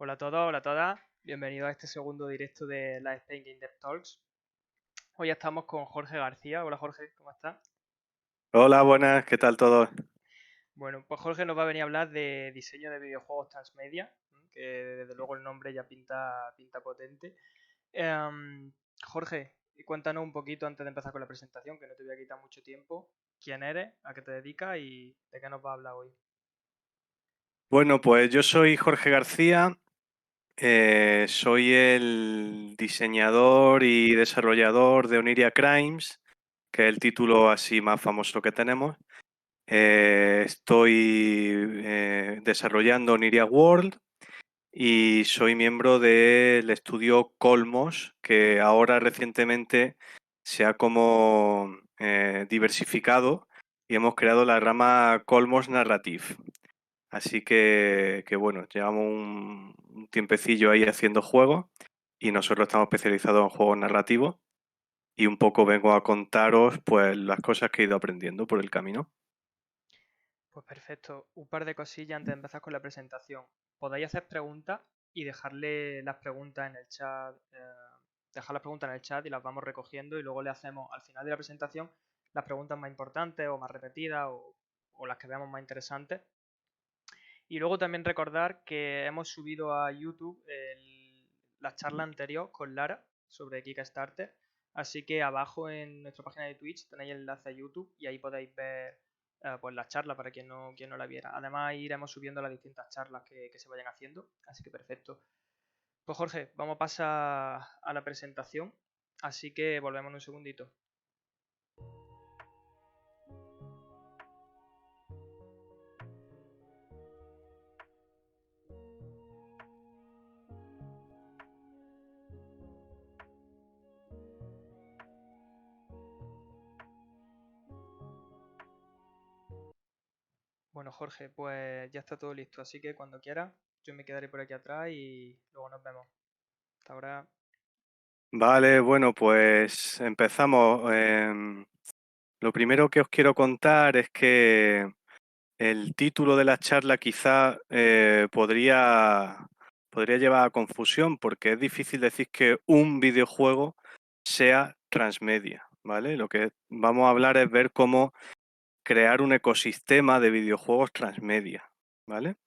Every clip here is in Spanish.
Hola a todos, hola a todas. Bienvenidos a este segundo directo de la Spain Game Dev Talks. Hoy estamos con Jorge García. Hola Jorge, ¿cómo estás? Hola, buenas, ¿qué tal todo? Bueno, pues Jorge nos va a venir a hablar de diseño de videojuegos transmedia, que desde luego el nombre ya pinta potente. Em, Jorge, cuéntanos un poquito antes de empezar con la presentación, que no te voy a quitar mucho tiempo. ¿Quién eres? ¿A qué te dedicas? ¿Y de qué nos va a hablar hoy? Bueno, pues yo soy Jorge García, soy el diseñador y desarrollador de Oniria Crimes, que es el título así más famoso que tenemos. Estoy desarrollando Oniria World y soy miembro del estudio Colmos, que ahora recientemente se ha como diversificado y hemos creado la rama Colmos Narrative. Así que bueno, llevamos un tiempecillo ahí haciendo juegos y nosotros estamos especializados en juegos narrativos y un poco vengo a contaros pues las cosas que he ido aprendiendo por el camino. Pues perfecto. Un par de cosillas antes de empezar con la presentación. Podéis hacer preguntas y dejarle las preguntas en el chat. Dejar las preguntas en el chat y las vamos recogiendo y luego le hacemos al final de la presentación las preguntas más importantes o más repetidas o las que veamos más interesantes. Y luego también recordar que hemos subido a YouTube la charla anterior con Lara sobre Kickstarter. Así que abajo en nuestra página de Twitch tenéis el enlace a YouTube y ahí podéis ver pues la charla para quien no la viera. Además iremos subiendo las distintas charlas que se vayan haciendo. Así que perfecto. Pues Jorge, vamos a pasar a la presentación. Así que volvemos en un segundito. Bueno Jorge, pues ya está todo listo. Así que cuando quieras, yo me quedaré por aquí atrás y luego nos vemos. Hasta ahora. Vale, bueno, pues empezamos. Lo primero que os quiero contar es que el título de la charla quizá podría llevar a confusión porque es difícil decir que un videojuego sea transmedia, ¿vale? Lo que vamos a hablar es ver cómo crear un ecosistema de videojuegos transmedia, ¿vale?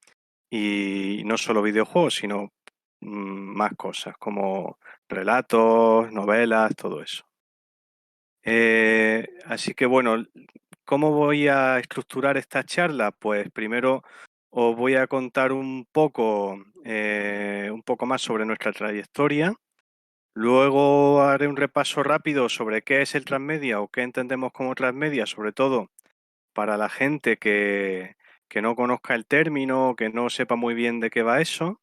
Y no solo videojuegos, sino más cosas como relatos, novelas, todo eso. Así que bueno, ¿cómo voy a estructurar esta charla? Pues primero os voy a contar un poco más sobre nuestra trayectoria. Luego haré un repaso rápido sobre qué es el transmedia o qué entendemos como transmedia, sobre todo para la gente que no conozca el término o que no sepa muy bien de qué va eso.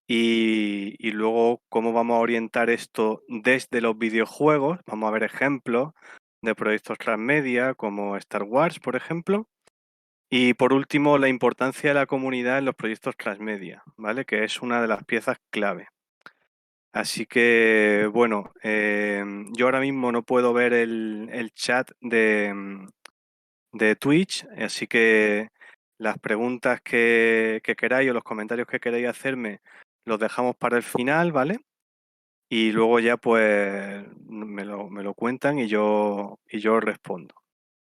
Y luego cómo vamos a orientar esto desde los videojuegos. Vamos a ver ejemplos de proyectos transmedia como Star Wars, por ejemplo. Y por último, la importancia de la comunidad en los proyectos transmedia, ¿vale? Que es una de las piezas clave. Así que, bueno, yo ahora mismo no puedo ver el chat de Twitch, así que las preguntas que queráis o los comentarios que queráis hacerme los dejamos para el final, ¿vale? Y luego ya pues me lo cuentan y yo respondo.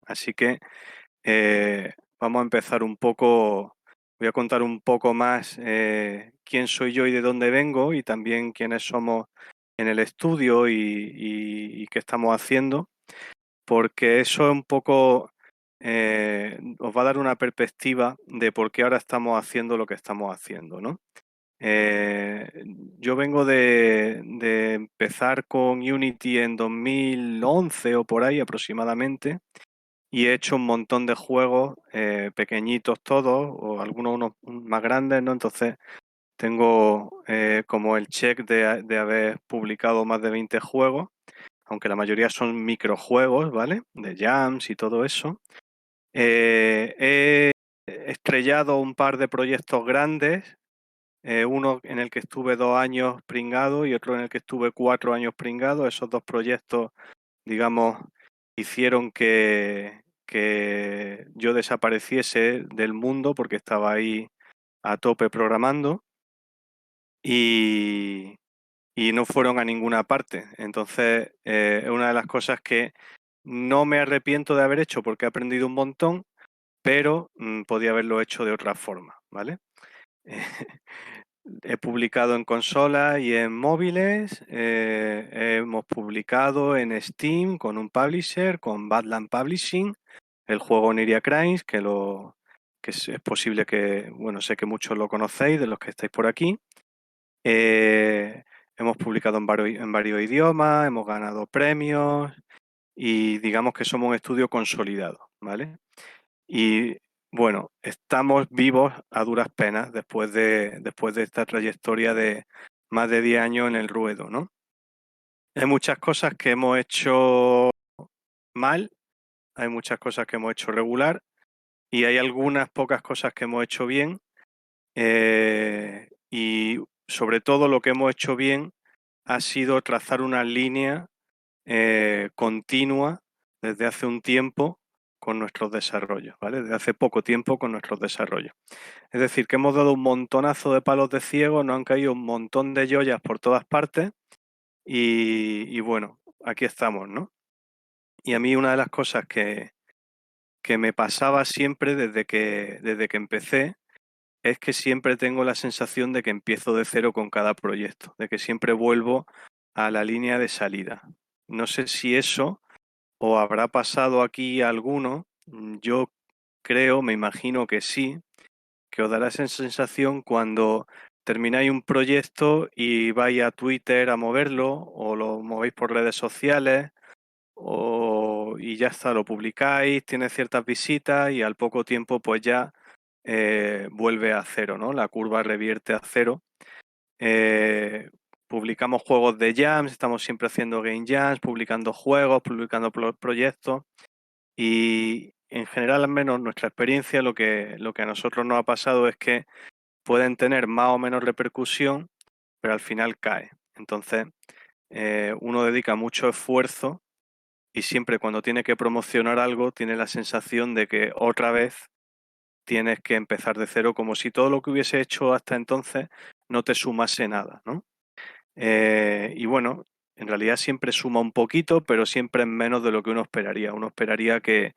Así que vamos a empezar un poco, voy a contar un poco más quién soy yo y de dónde vengo y también quiénes somos en el estudio y qué estamos haciendo, porque eso es un poco, os va a dar una perspectiva de por qué ahora estamos haciendo lo que estamos haciendo, ¿no? Eh, yo vengo de empezar con Unity en 2011 o por ahí aproximadamente y he hecho un montón de juegos, pequeñitos todos o algunos unos más grandes, ¿no? Entonces tengo como el check de haber publicado más de 20 juegos, aunque la mayoría son microjuegos, ¿vale? De jams y todo eso. He estrellado un par de proyectos grandes, uno en el que estuve 2 años pringado y otro en el que estuve 4 años pringado. Esos dos proyectos, digamos, hicieron que yo desapareciese del mundo porque estaba ahí a tope programando. y, y no fueron a ninguna parte. Entonces, es una de las cosas que no me arrepiento de haber hecho porque he aprendido un montón, pero podía haberlo hecho de otra forma, ¿vale? He publicado en consolas y en móviles, hemos publicado en Steam con un publisher, con Badland Publishing, el juego Oniria Crimes, que es posible que, bueno, sé que muchos lo conocéis de los que estáis por aquí. Hemos publicado en varios idiomas, hemos ganado premios y digamos que somos un estudio consolidado, ¿vale? Y bueno, estamos vivos a duras penas después de esta trayectoria de más de 10 años en el ruedo, ¿no? Hay muchas cosas que hemos hecho mal, hay muchas cosas que hemos hecho regular y hay algunas pocas cosas que hemos hecho bien. Y sobre todo lo que hemos hecho bien ha sido trazar una línea continua desde hace un tiempo con nuestros desarrollos, ¿vale? Desde hace poco tiempo con nuestros desarrollos. Es decir, que hemos dado un montonazo de palos de ciego, nos han caído un montón de joyas por todas partes y bueno, aquí estamos, ¿no? Y a mí una de las cosas que me pasaba siempre desde que empecé es que siempre tengo la sensación de que empiezo de cero con cada proyecto, de que siempre vuelvo a la línea de salida. No sé si eso o habrá pasado aquí a alguno, yo creo, me imagino que sí, que os dará esa sensación cuando termináis un proyecto y vais a Twitter a moverlo o lo movéis por redes sociales y ya está, lo publicáis, tiene ciertas visitas y al poco tiempo pues ya vuelve a cero, ¿no? La curva revierte a cero. Publicamos juegos de jams, estamos siempre haciendo game jams, publicando juegos, publicando proyectos y en general, al menos nuestra experiencia, lo que a nosotros nos ha pasado es que pueden tener más o menos repercusión, pero al final cae. Entonces, uno dedica mucho esfuerzo y siempre cuando tiene que promocionar algo tiene la sensación de que otra vez tienes que empezar de cero, como si todo lo que hubiese hecho hasta entonces no te sumase nada, ¿no? Y bueno, en realidad siempre suma un poquito, pero siempre es menos de lo que uno esperaría. Uno esperaría que,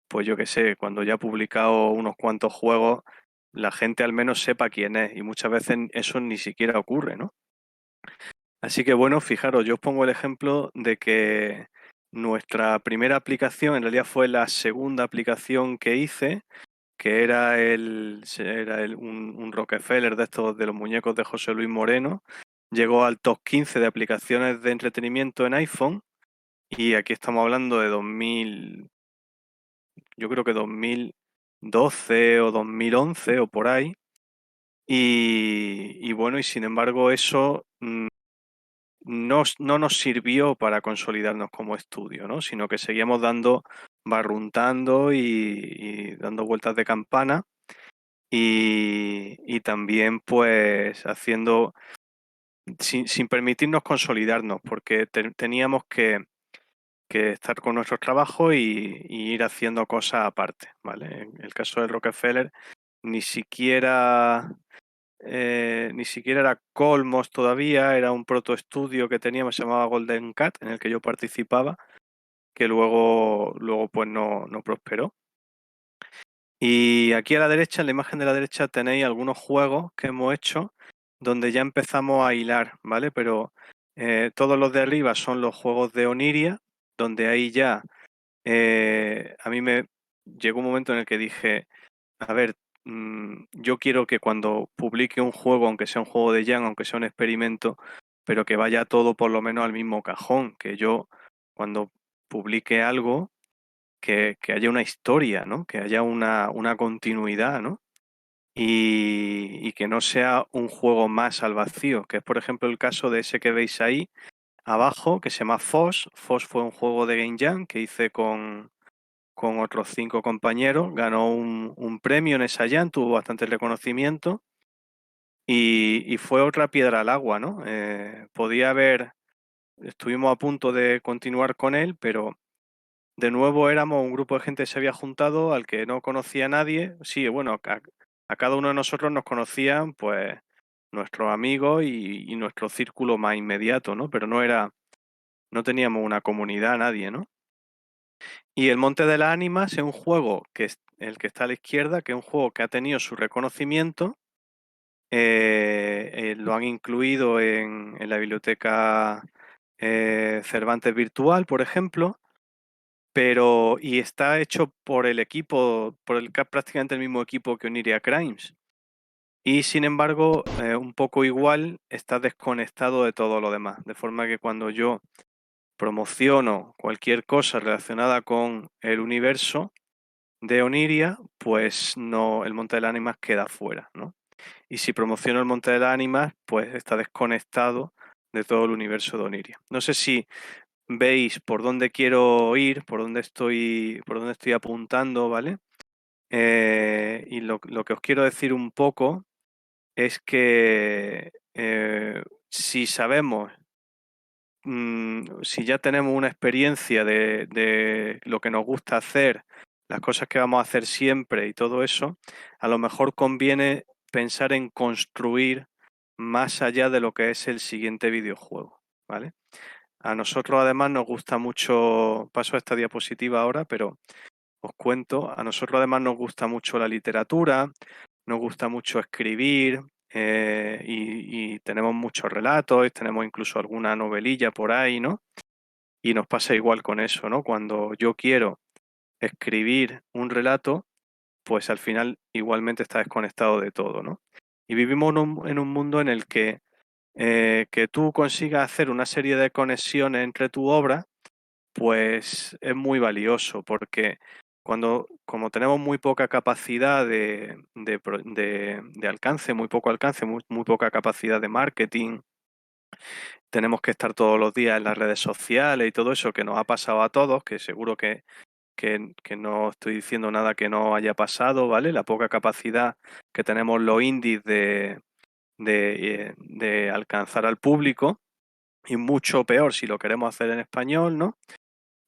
pues yo qué sé, cuando ya ha publicado unos cuantos juegos, la gente al menos sepa quién es, y muchas veces eso ni siquiera ocurre, ¿no? Así que bueno, fijaros, yo os pongo el ejemplo de que nuestra primera aplicación en realidad fue la segunda aplicación que hice, que era un Rockefeller de estos de los muñecos de José Luis Moreno. Llegó al top 15 de aplicaciones de entretenimiento en iPhone y aquí estamos hablando de 2000, yo creo que 2012 o 2011 o por ahí. Y bueno, y sin embargo eso no nos sirvió para consolidarnos como estudio, ¿no? Sino que seguíamos barruntando y dando vueltas de campana y también pues haciendo, sin permitirnos consolidarnos, porque teníamos que estar con nuestros trabajos y ir haciendo cosas aparte, ¿vale? En el caso del Rockefeller, ni siquiera, ni siquiera era Colmos todavía, era un protoestudio que teníamos, se llamaba Golden Cat, en el que yo participaba, que luego pues no prosperó. Y aquí a la derecha, en la imagen de la derecha, tenéis algunos juegos que hemos hecho donde ya empezamos a hilar, ¿vale? Pero todos los de arriba son los juegos de Oniria, donde ahí ya a mí me llegó un momento en el que dije, a ver, yo quiero que cuando publique un juego, aunque sea un juego de Jam, aunque sea un experimento, pero que vaya todo por lo menos al mismo cajón, que yo cuando publique algo que haya una historia, ¿no? Que haya una continuidad, ¿no? Y que no sea un juego más al vacío, que es por ejemplo el caso de ese que veis ahí abajo, que se llama Foss. Foss fue un juego de Game Jam que hice con otros 5 compañeros, ganó un premio en esa jam, tuvo bastante reconocimiento y fue otra piedra al agua, ¿no? Estuvimos a punto de continuar con él, pero de nuevo éramos un grupo de gente que se había juntado al que no conocía a nadie. Sí, bueno, a cada uno de nosotros nos conocían, pues, nuestros amigos y nuestro círculo más inmediato, ¿no? Pero no teníamos una comunidad, nadie, ¿no? Y el Monte de las Ánimas es un juego que es el que está a la izquierda, que es un juego que ha tenido su reconocimiento. Lo han incluido en la biblioteca Cervantes Virtual, por ejemplo, y está hecho por el equipo, prácticamente el mismo equipo que Oniria Crimes. Y sin embargo, un poco igual, está desconectado de todo lo demás. De forma que cuando yo promociono cualquier cosa relacionada con el universo de Oniria, pues no, el Monte de las Ánimas queda fuera, ¿no? Y si promociono el Monte de las Ánimas, pues está desconectado de todo el universo de Oniria. No sé si veis por dónde quiero ir, por dónde estoy apuntando, ¿vale? Y lo que os quiero decir un poco es que si sabemos, si ya tenemos una experiencia de lo que nos gusta hacer, las cosas que vamos a hacer siempre y todo eso, a lo mejor conviene pensar en construir más allá de lo que es el siguiente videojuego, ¿vale? A nosotros además nos gusta mucho, paso a esta diapositiva ahora, pero os cuento, a nosotros además nos gusta mucho la literatura, nos gusta mucho escribir y tenemos muchos relatos, tenemos incluso alguna novelilla por ahí, ¿no? Y nos pasa igual con eso, ¿no? Cuando yo quiero escribir un relato, pues al final igualmente está desconectado de todo, ¿no? Y vivimos en un mundo en el que tú consigas hacer una serie de conexiones entre tu obra, pues es muy valioso porque como tenemos muy poca capacidad de alcance, muy poco alcance, muy poca capacidad de marketing, tenemos que estar todos los días en las redes sociales y todo eso que nos ha pasado a todos, que seguro que no estoy diciendo nada que no haya pasado, ¿vale? La poca capacidad que tenemos los indies de alcanzar al público y mucho peor si lo queremos hacer en español, ¿no?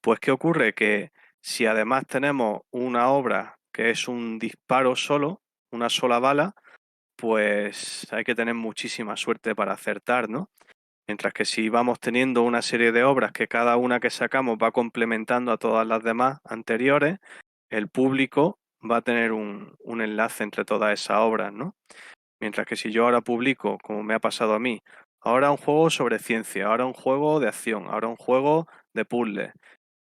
Pues ¿qué ocurre? Que si además tenemos una obra que es un disparo solo, una sola bala, pues hay que tener muchísima suerte para acertar, ¿no? Mientras que si vamos teniendo una serie de obras que cada una que sacamos va complementando a todas las demás anteriores, el público va a tener un enlace entre todas esas obras, ¿no? Mientras que si yo ahora publico, como me ha pasado a mí, ahora un juego sobre ciencia, ahora un juego de acción, ahora un juego de puzzles,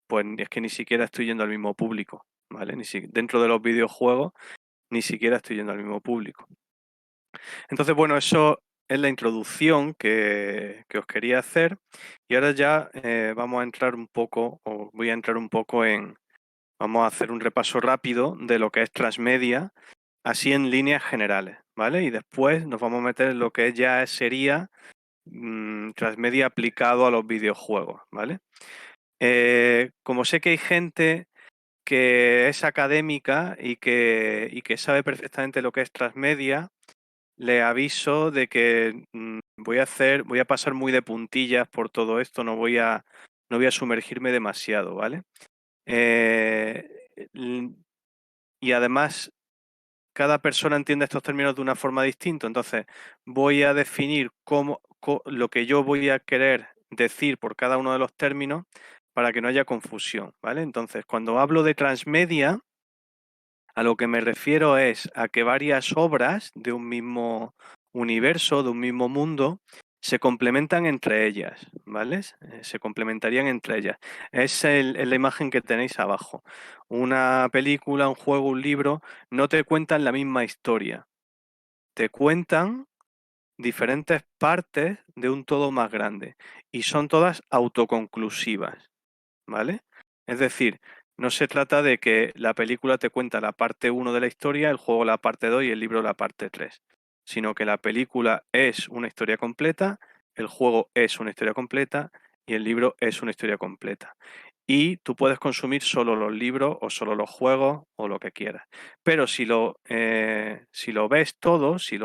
pues es que ni siquiera estoy yendo al mismo público, ¿vale? Dentro de los videojuegos ni siquiera estoy yendo al mismo público. Entonces, bueno, eso es la introducción que os quería hacer y ahora ya vamos a entrar un poco, o voy a entrar un poco vamos a hacer un repaso rápido de lo que es transmedia, así en líneas generales, ¿vale? Y después nos vamos a meter en lo que ya sería transmedia aplicado a los videojuegos, ¿vale? Como sé que hay gente que es académica y que sabe perfectamente lo que es transmedia, le aviso de que voy a pasar muy de puntillas por todo esto, no voy a sumergirme demasiado, ¿vale? Eh, y además, cada persona entiende estos términos de una forma distinta, entonces voy a definir lo que yo voy a querer decir por cada uno de los términos para que no haya confusión, ¿vale? Entonces, cuando hablo de transmedia, a lo que me refiero es a que varias obras de un mismo universo, de un mismo mundo, se complementan entre ellas, ¿vale? Se complementarían entre ellas. Es la imagen que tenéis abajo. Una película, un juego, un libro, no te cuentan la misma historia. Te cuentan diferentes partes de un todo más grande y son todas autoconclusivas, ¿vale? Es decir, no se trata de que la película te cuenta la parte 1 de la historia, el juego la parte 2 y el libro la parte 3, sino que la película es una historia completa, el juego es una historia completa y el libro es una historia completa. Y tú puedes consumir solo los libros o solo los juegos o lo que quieras. Pero si lo ves todo, si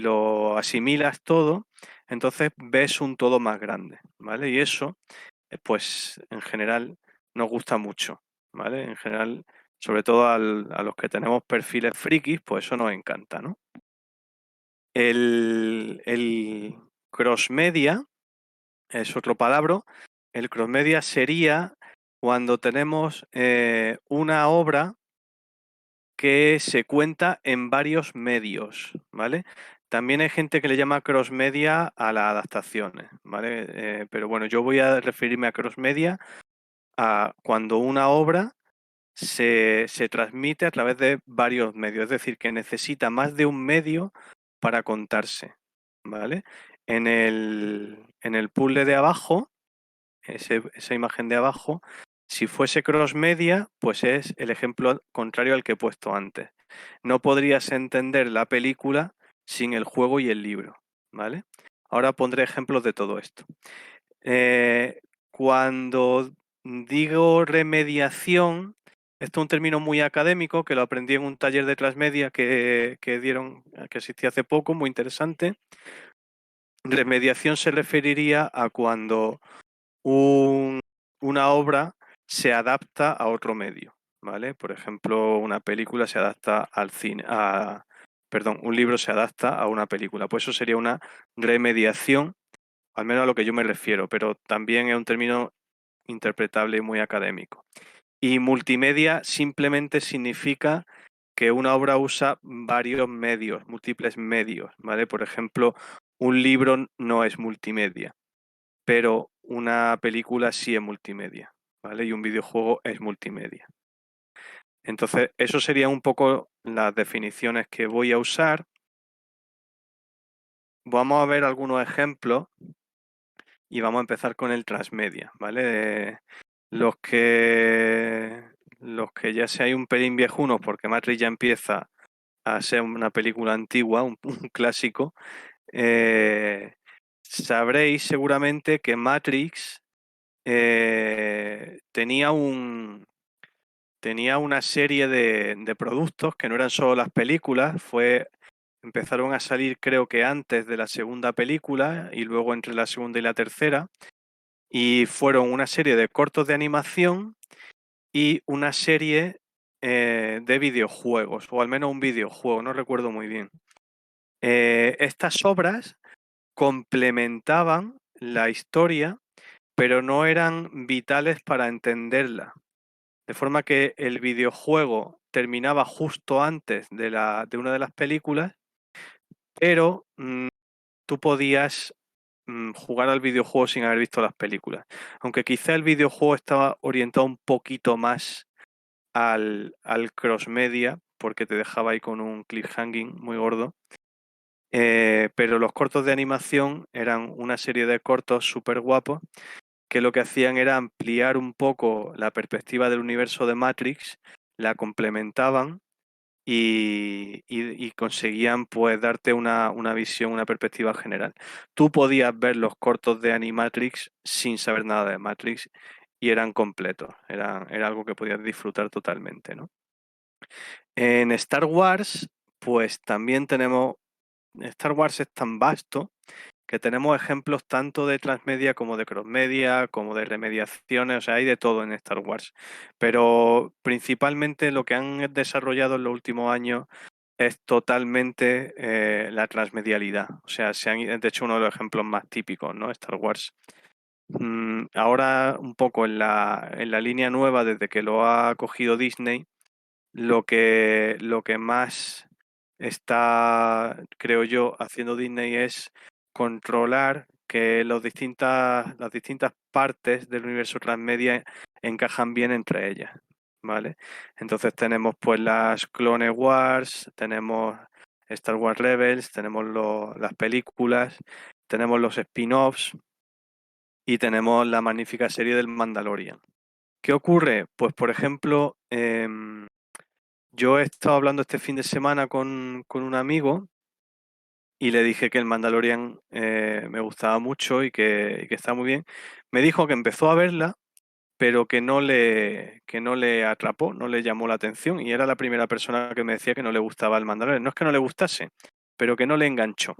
lo asimilas todo, entonces ves un todo más grande, ¿vale? Y eso pues en general nos gusta mucho, ¿vale? En general, sobre todo a los que tenemos perfiles frikis, pues eso nos encanta, ¿no? El crossmedia es otro palabra. El crossmedia sería cuando tenemos una obra que se cuenta en varios medios, ¿vale? También hay gente que le llama crossmedia a las adaptaciones, ¿vale? Pero bueno, yo voy a referirme a crossmedia a cuando una obra se transmite a través de varios medios, es decir, que necesita más de un medio para contarse, ¿vale? En el puzzle de abajo, esa imagen de abajo, si fuese cross media, pues es el ejemplo contrario al que he puesto antes. No podrías entender la película sin el juego y el libro, ¿vale? Ahora pondré ejemplos de todo esto. Cuando digo remediación, esto es un término muy académico que lo aprendí en un taller de transmedia que existía hace poco, muy interesante. Remediación se referiría a cuando una obra se adapta a otro medio, ¿vale? Por ejemplo, una película se adapta al cine, perdón, un libro se adapta a una película. Pues eso sería una remediación, al menos a lo que yo me refiero, pero también es un término interpretable y muy académico. Y multimedia simplemente significa que una obra usa varios medios, múltiples medios, ¿vale? Por ejemplo, un libro no es multimedia, pero una película sí es multimedia, ¿vale? Y un videojuego es multimedia. Entonces, eso serían un poco las definiciones que voy a usar. Vamos a ver algunos ejemplos y vamos a empezar con el transmedia, ¿vale? Los que ya seáis un pelín viejunos, porque Matrix ya empieza a ser una película antigua, un clásico, sabréis seguramente que Matrix tenía una serie de productos que no eran solo las películas, empezaron a salir creo que antes de la segunda película y luego entre la segunda y la tercera, y fueron una serie de cortos de animación y una serie de videojuegos, o al menos un videojuego, no recuerdo muy bien. Estas obras complementaban la historia, pero no eran vitales para entenderla. De forma que el videojuego terminaba justo antes de una de las películas, pero tú podías jugar al videojuego sin haber visto las películas. Aunque quizá el videojuego estaba orientado un poquito más al cross-media, porque te dejaba ahí con un cliffhanging muy gordo. Pero los cortos de animación eran una serie de cortos súper guapos que lo que hacían era ampliar un poco la perspectiva del universo de Matrix, la complementaban y conseguían pues darte una visión, una perspectiva general. Tú podías ver los cortos de Animatrix sin saber nada de Matrix y eran completos, era algo que podías disfrutar totalmente, ¿no? En Star Wars, pues también tenemos, Star Wars es tan vasto que tenemos ejemplos tanto de transmedia como de crossmedia, como de remediaciones, o sea, hay de todo en Star Wars. Pero principalmente lo que han desarrollado en los últimos años es totalmente la transmedialidad. O sea, de hecho, uno de los ejemplos más típicos, ¿no? Star Wars. Ahora, un poco en la línea nueva, desde que lo ha cogido Disney, lo que más está, creo yo, haciendo Disney es controlar que las distintas partes del universo transmedia encajan bien entre ellas, ¿vale? Entonces tenemos pues las Clone Wars, tenemos Star Wars Rebels, tenemos las películas, tenemos los spin-offs y tenemos la magnífica serie del Mandalorian. ¿Qué ocurre? Pues por ejemplo, yo he estado hablando este fin de semana con un amigo y le dije que el Mandalorian me gustaba mucho y que está muy bien. Me dijo que empezó a verla, pero que no le atrapó, no le llamó la atención y era la primera persona que me decía que no le gustaba el Mandalorian. No es que no le gustase, pero que no le enganchó.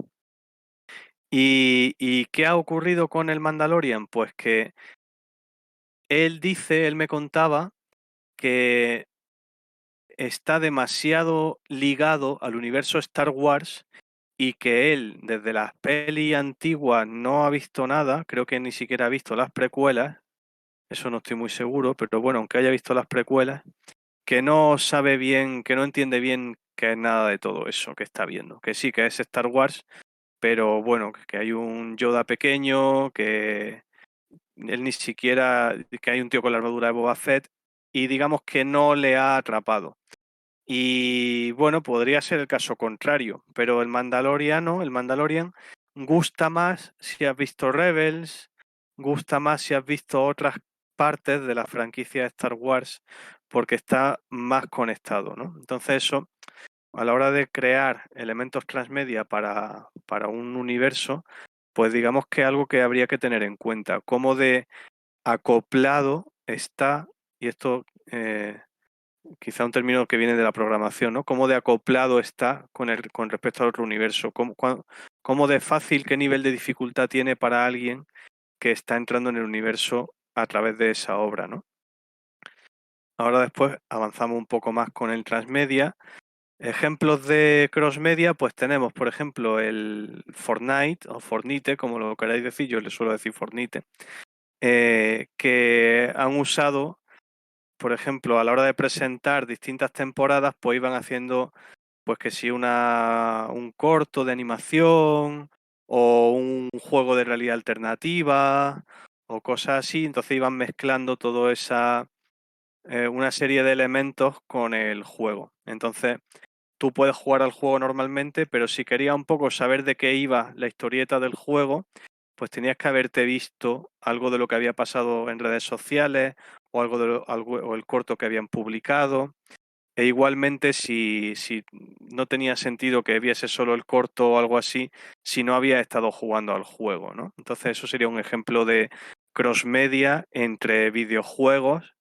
¿Y qué ha ocurrido con el Mandalorian? Pues que él me contaba que está demasiado ligado al universo Star Wars y que él desde las pelis antiguas no ha visto nada, creo que ni siquiera ha visto las precuelas, eso no estoy muy seguro, pero bueno, aunque haya visto las precuelas, que no sabe bien, que no entiende bien qué es nada de todo eso que está viendo, que sí, que es Star Wars, pero bueno, que hay un Yoda pequeño, que él ni siquiera, que hay un tío con la armadura de Boba Fett, y digamos que no le ha atrapado. Y bueno, podría ser el caso contrario, pero el Mandalorian gusta más si has visto Rebels, gusta más si has visto otras partes de la franquicia de Star Wars, porque está más conectado, ¿no? Entonces eso, a la hora de crear elementos transmedia para un universo, pues digamos que algo que habría que tener en cuenta, cómo de acoplado está, y esto quizá un término que viene de la programación, ¿no? Cómo de acoplado está con respecto al otro universo, cómo de fácil, qué nivel de dificultad tiene para alguien que está entrando en el universo a través de esa obra, ¿no? Ahora después avanzamos un poco más con el transmedia. Ejemplos de crossmedia, pues tenemos, por ejemplo, el Fortnite o Fortnite, como lo queráis decir, yo le suelo decir Fortnite, que han usado, por ejemplo, a la hora de presentar distintas temporadas, pues iban haciendo, pues que si un corto de animación o un juego de realidad alternativa o cosas así, entonces iban mezclando todo una serie de elementos con el juego. Entonces, tú puedes jugar al juego normalmente, pero si querías un poco saber de qué iba la historieta del juego, pues tenías que haberte visto algo de lo que había pasado en redes sociales o o el corto que habían publicado. E igualmente, si no tenía sentido que viese solo el corto o algo así, si no había estado jugando al juego, ¿no? Entonces, eso sería un ejemplo de crossmedia entre videojuegos,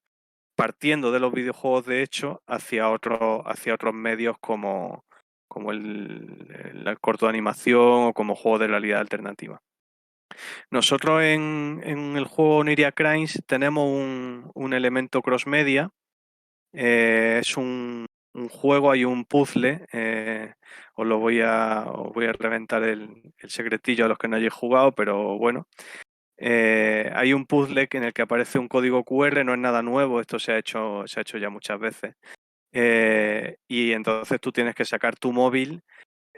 partiendo de los videojuegos de hecho hacia otros medios como el corto de animación o como juegos de realidad alternativa. Nosotros en el juego Niria Crimes tenemos un elemento cross-media. Es un juego, hay un puzzle. Os voy a reventar el secretillo a los que no hayáis jugado, pero bueno. Hay un puzzle en el que aparece un código QR, no es nada nuevo, esto se ha hecho ya muchas veces. Y entonces tú tienes que sacar tu móvil,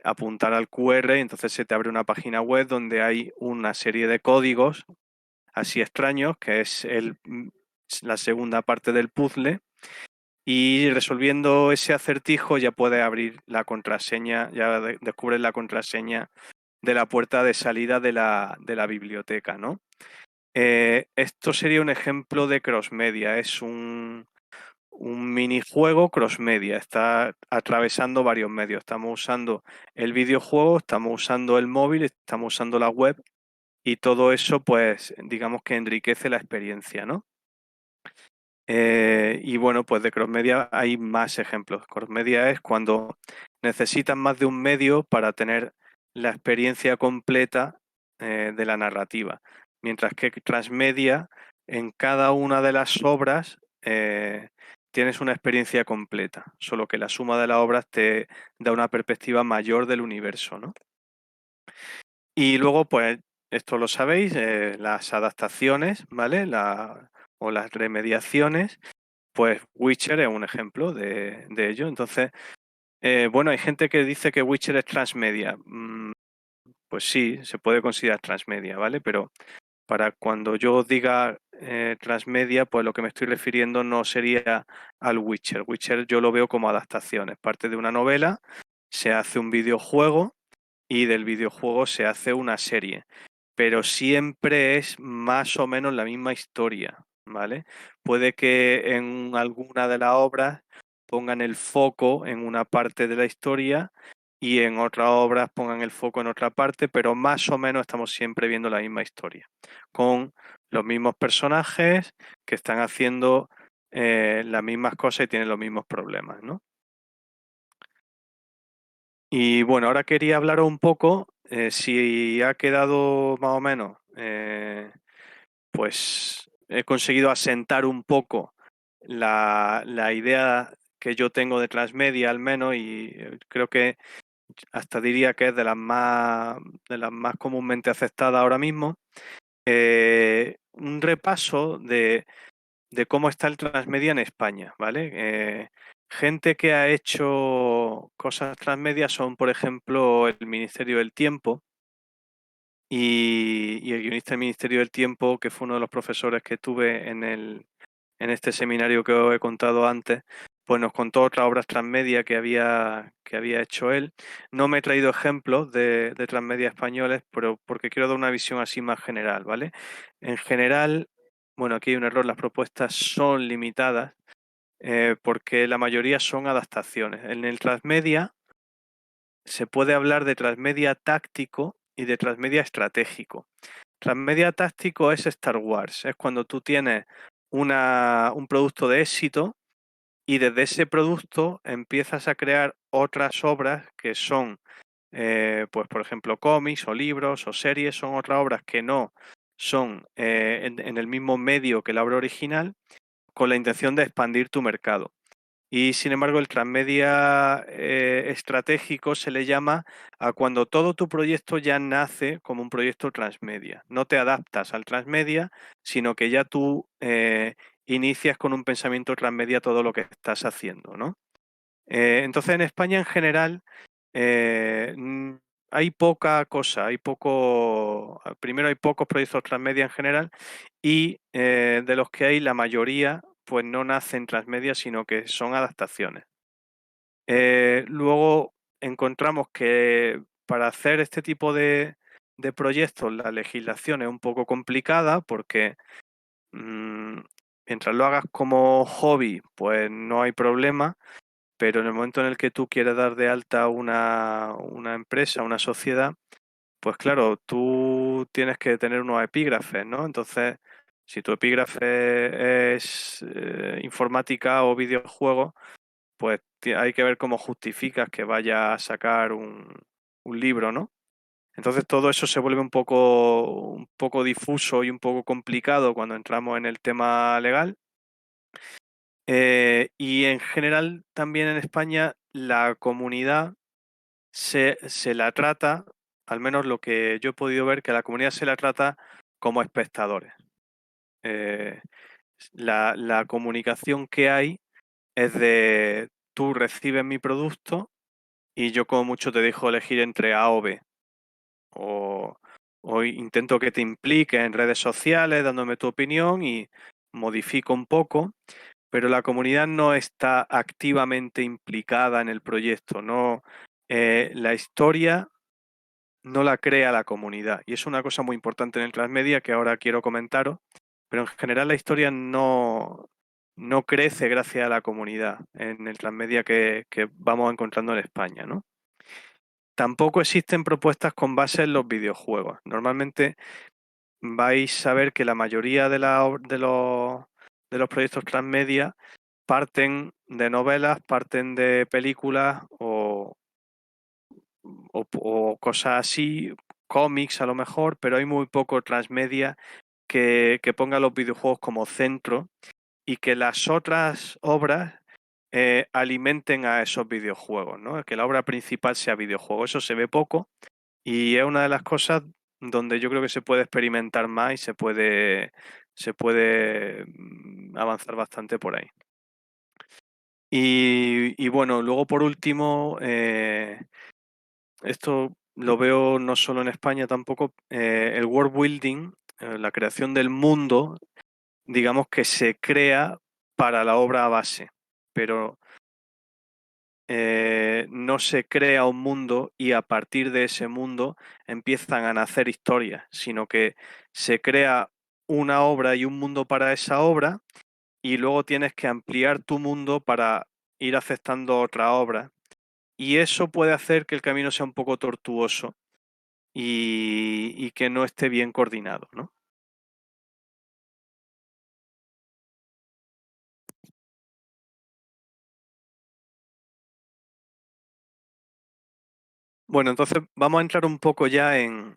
apuntar al QR, y entonces se te abre una página web donde hay una serie de códigos así extraños, que es la segunda parte del puzzle. Y resolviendo ese acertijo ya puedes abrir la contraseña, ya descubres la contraseña de la puerta de salida de la biblioteca, ¿no? Esto sería un ejemplo de crossmedia, es un minijuego crossmedia, está atravesando varios medios. Estamos usando el videojuego, estamos usando el móvil, estamos usando la web y todo eso, pues, digamos que enriquece la experiencia, ¿no? Y bueno, pues de crossmedia hay más ejemplos. Crossmedia es cuando necesitas más de un medio para tener la experiencia completa de la narrativa. Mientras que transmedia, en cada una de las obras tienes una experiencia completa, solo que la suma de las obras te da una perspectiva mayor del universo, ¿no? Y luego, pues, esto lo sabéis, las adaptaciones, ¿vale? O las remediaciones. Pues Witcher es un ejemplo de ello. Entonces, bueno, hay gente que dice que Witcher es transmedia. Pues sí, se puede considerar transmedia, ¿vale? Pero para cuando yo diga transmedia, pues lo que me estoy refiriendo no sería al Witcher. Witcher yo lo veo como adaptaciones. Parte de una novela, se hace un videojuego y del videojuego se hace una serie. Pero siempre es más o menos la misma historia, ¿vale? Puede que en alguna de las obras pongan el foco en una parte de la historia y en otras obras pongan el foco en otra parte, pero más o menos estamos siempre viendo la misma historia, con los mismos personajes que están haciendo las mismas cosas y tienen los mismos problemas, ¿no? Y bueno, ahora quería hablar un poco, si ha quedado más o menos, pues he conseguido asentar un poco la idea que yo tengo de transmedia al menos y creo que hasta diría que es de las más comúnmente aceptadas ahora mismo. Un repaso de cómo está el transmedia en España, ¿vale? Gente que ha hecho cosas transmedia son, por ejemplo, el Ministerio del Tiempo y el guionista del Ministerio del Tiempo, que fue uno de los profesores que tuve en este seminario que os he contado antes, pues nos contó otras obras transmedia que había hecho él. No me he traído ejemplos de transmedia españoles, pero porque quiero dar una visión así más general, ¿vale? En general, bueno, aquí hay un error, las propuestas son limitadas porque la mayoría son adaptaciones. En el transmedia se puede hablar de transmedia táctico y de transmedia estratégico. Transmedia táctico es Star Wars, es cuando tú tienes un producto de éxito y desde ese producto empiezas a crear otras obras que son, pues por ejemplo, cómics o libros o series, son otras obras que no son en el mismo medio que la obra original, con la intención de expandir tu mercado. Y sin embargo, el transmedia estratégico se le llama a cuando todo tu proyecto ya nace como un proyecto transmedia. No te adaptas al transmedia, sino que ya tú inicias con un pensamiento transmedia todo lo que estás haciendo, ¿no? Entonces, en España en general eh, mm, hay poca cosa, primero hay pocos proyectos transmedia en general y de los que hay la mayoría pues no nacen transmedia, sino que son adaptaciones. Luego encontramos que para hacer este tipo de proyectos la legislación es un poco complicada porque mientras lo hagas como hobby, pues no hay problema, pero en el momento en el que tú quieres dar de alta una empresa, una sociedad, pues claro, tú tienes que tener unos epígrafes, ¿no? Entonces, si tu epígrafe es informática o videojuegos, pues hay que ver cómo justificas que vaya a sacar un libro, ¿no? Entonces todo eso se vuelve un poco difuso y un poco complicado cuando entramos en el tema legal. Y en general también en España la comunidad se la trata, al menos lo que yo he podido ver, que la comunidad se la trata como espectadores. Eh, la comunicación que hay es de tú recibes mi producto y yo como mucho te dejo elegir entre A o B. O, o intento que te impliques en redes sociales dándome tu opinión y modifico un poco, pero la comunidad no está activamente implicada en el proyecto. No, la historia no la crea la comunidad. Y es una cosa muy importante en el transmedia que ahora quiero comentaros, pero en general la historia no crece gracias a la comunidad en el transmedia que vamos encontrando en España, ¿no? Tampoco existen propuestas con base en los videojuegos. Normalmente vais a ver que la mayoría de los proyectos transmedia parten de novelas, parten de películas o cosas así, cómics a lo mejor, pero hay muy poco transmedia que ponga los videojuegos como centro y que las otras obras alimenten a esos videojuegos, ¿no? Que la obra principal sea videojuego. Eso se ve poco y es una de las cosas donde yo creo que se puede experimentar más y se puede avanzar bastante por ahí. Y bueno, luego por último, esto lo veo no solo en España tampoco, el world building, la creación del mundo, digamos que se crea para la obra base, pero no se crea un mundo y a partir de ese mundo empiezan a nacer historias, sino que se crea una obra y un mundo para esa obra y luego tienes que ampliar tu mundo para ir aceptando otra obra. Y eso puede hacer que el camino sea un poco tortuoso y que no esté bien coordinado, ¿no? Bueno, entonces vamos a entrar un poco ya en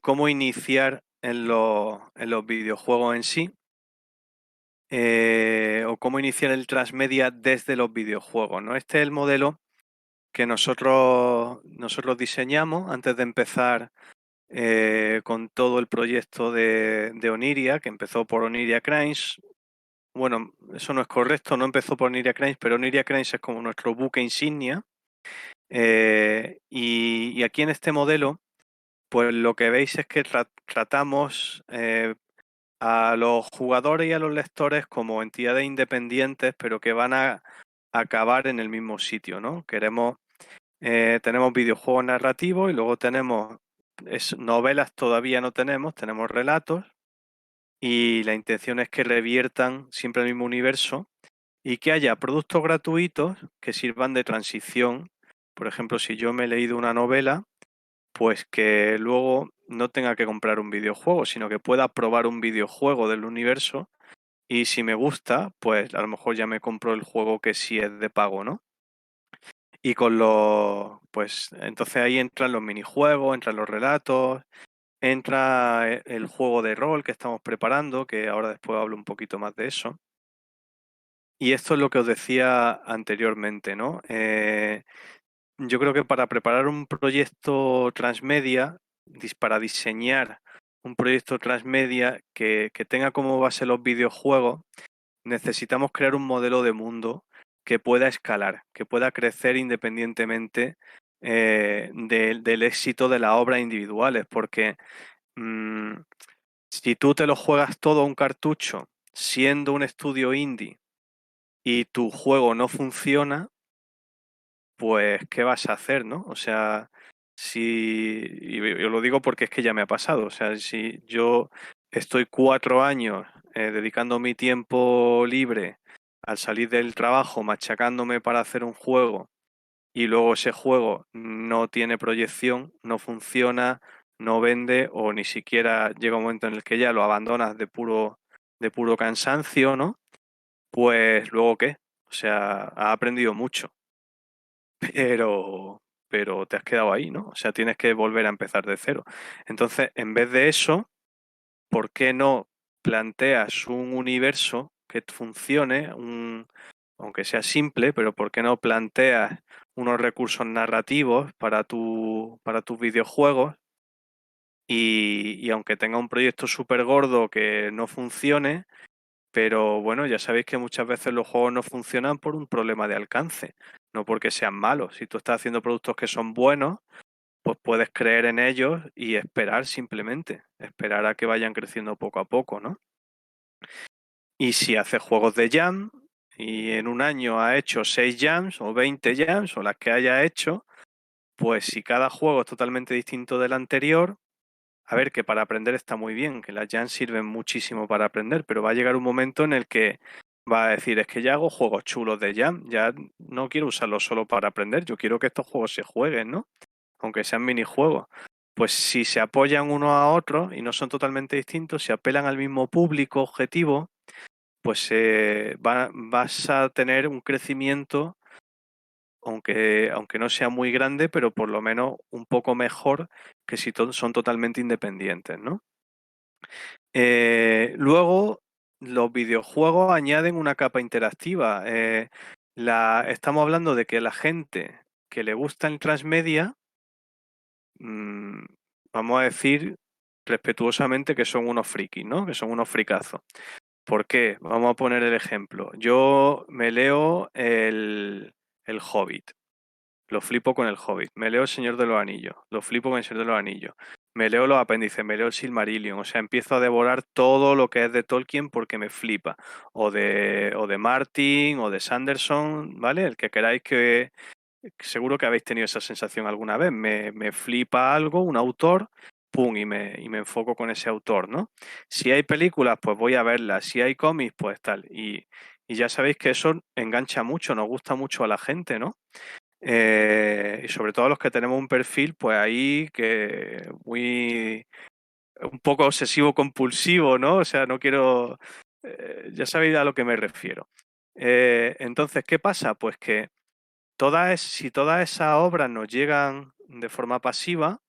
cómo iniciar en los videojuegos en sí. O cómo iniciar el transmedia desde los videojuegos, ¿no? Este es el modelo que nosotros diseñamos antes de empezar con todo el proyecto de Oniria, que empezó por Oniria Cranes. Bueno, eso no es correcto, no empezó por Oniria Cranes, pero Oniria Cranes es como nuestro buque insignia. Y aquí en este modelo, pues lo que veis es que tratamos a los jugadores y a los lectores como entidades independientes, pero que van a acabar en el mismo sitio, ¿no? Tenemos videojuegos narrativos y luego tenemos novelas, todavía no tenemos relatos, y la intención es que reviertan siempre el mismo universo y que haya productos gratuitos que sirvan de transición. Por ejemplo, si yo me he leído una novela, pues que luego no tenga que comprar un videojuego, sino que pueda probar un videojuego del universo, y si me gusta, pues a lo mejor ya me compro el juego que sí es de pago, ¿no? Y pues entonces ahí entran los minijuegos, entran los relatos, entra el juego de rol que estamos preparando, que ahora después hablo un poquito más de eso. Y esto es lo que os decía anteriormente, ¿no? Yo creo que para preparar un proyecto transmedia, para diseñar un proyecto transmedia que tenga como base los videojuegos, necesitamos crear un modelo de mundo que pueda escalar, que pueda crecer independientemente del éxito de las obras individuales, porque mm, si tú te lo juegas todo a un cartucho, siendo un estudio indie, y tu juego no funciona, pues ¿qué vas a hacer, no? O sea, y yo lo digo porque es que ya me ha pasado, o sea, si yo estoy 4 años dedicando mi tiempo libre al salir del trabajo, machacándome para hacer un juego, y luego ese juego no tiene proyección, no funciona, no vende, o ni siquiera llega un momento en el que ya lo abandonas de puro cansancio, ¿no? Pues luego ¿qué? O sea, has aprendido mucho, pero, pero te has quedado ahí, ¿no? O sea, tienes que volver a empezar de cero. Entonces, en vez de eso, ¿por qué no planteas un universo que funcione, aunque sea simple, pero ¿por qué no planteas unos recursos narrativos para tus videojuegos? Y aunque tenga un proyecto súper gordo que no funcione, pero bueno, ya sabéis que muchas veces los juegos no funcionan por un problema de alcance, no porque sean malos. Si tú estás haciendo productos que son buenos, pues puedes creer en ellos y esperar simplemente, esperar a que vayan creciendo poco a poco, ¿no? Y si haces juegos de jam y en un año ha hecho 6 jams o 20 jams o las que haya hecho, pues si cada juego es totalmente distinto del anterior, a ver, que para aprender está muy bien, que las jams sirven muchísimo para aprender, pero va a llegar un momento en el que va a decir, es que ya hago juegos chulos de jam, ya no quiero usarlos solo para aprender, yo quiero que estos juegos se jueguen, ¿no? Aunque sean minijuegos. Pues si se apoyan uno a otro y no son totalmente distintos, si apelan al mismo público objetivo, pues vas a tener un crecimiento, aunque no sea muy grande, pero por lo menos un poco mejor que si son totalmente independientes, ¿no? Luego, los videojuegos añaden una capa interactiva. Estamos hablando de que la gente que le gusta el transmedia, mm, vamos a decir respetuosamente que son unos frikis, ¿no? Que son unos fricazos. ¿Por qué? Vamos a poner el ejemplo. Yo me leo el Hobbit. Lo flipo con el Hobbit. Me leo El Señor de los Anillos. Lo flipo con El Señor de los Anillos. Me leo los apéndices, me leo el Silmarillion. O sea, empiezo a devorar todo lo que es de Tolkien porque me flipa. O de Martin, o de Sanderson, ¿vale? El que queráis que... Seguro que habéis tenido esa sensación alguna vez. Me flipa algo, un autor, pum, y me enfoco con ese autor, ¿no? Si hay películas, pues voy a verlas. Si hay cómics, pues tal. Y ya sabéis que eso engancha mucho, nos gusta mucho a la gente, ¿no? Y sobre todo los que tenemos un perfil, pues ahí que un poco obsesivo compulsivo, ¿no? O sea, no quiero, ya sabéis a lo que me refiero. Entonces, ¿qué pasa? Pues que si todas esas obras nos llegan de forma pasiva,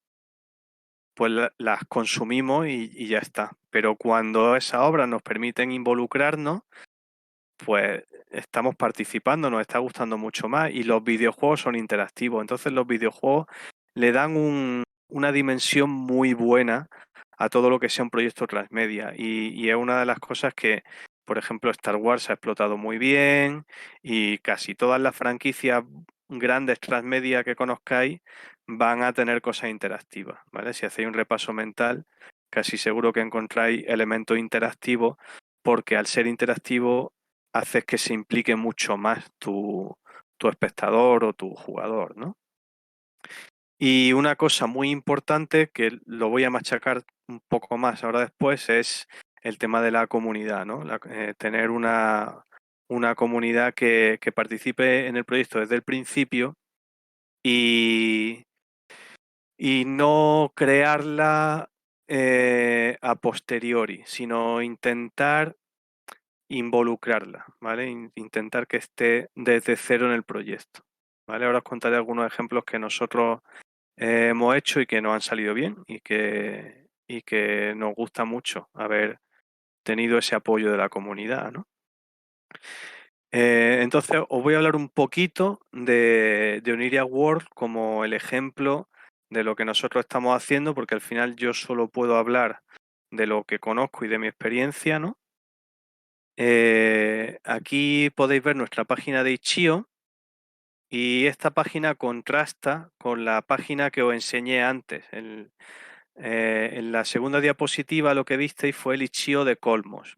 pues las consumimos y ya está. Pero cuando esas obras nos permiten involucrarnos, pues estamos participando, nos está gustando mucho más y los videojuegos son interactivos. Entonces los videojuegos le dan una dimensión muy buena a todo lo que sea un proyecto transmedia y es una de las cosas que, por ejemplo, Star Wars ha explotado muy bien y casi todas las franquicias grandes transmedia que conozcáis van a tener cosas interactivas, ¿vale? Si hacéis un repaso mental, casi seguro que encontráis elementos interactivos porque al ser interactivo haces que se implique mucho más tu espectador o tu jugador, ¿no? Y una cosa muy importante que lo voy a machacar un poco más ahora después es el tema de la comunidad, ¿no? Tener una comunidad que participe en el proyecto desde el principio y, y no crearla a posteriori, sino intentar involucrarla, ¿vale? Intentar que esté desde cero en el proyecto, ¿vale? Ahora os contaré algunos ejemplos que nosotros hemos hecho y que nos han salido bien y que nos gusta mucho haber tenido ese apoyo de la comunidad, ¿no? Entonces os voy a hablar un poquito de Oniria World como el ejemplo de lo que nosotros estamos haciendo, porque al final yo solo puedo hablar de lo que conozco y de mi experiencia, ¿no? Aquí podéis ver nuestra página de Itch.io y esta página contrasta con la página que os enseñé antes. En la segunda diapositiva lo que visteis fue el Itch.io de Colmos.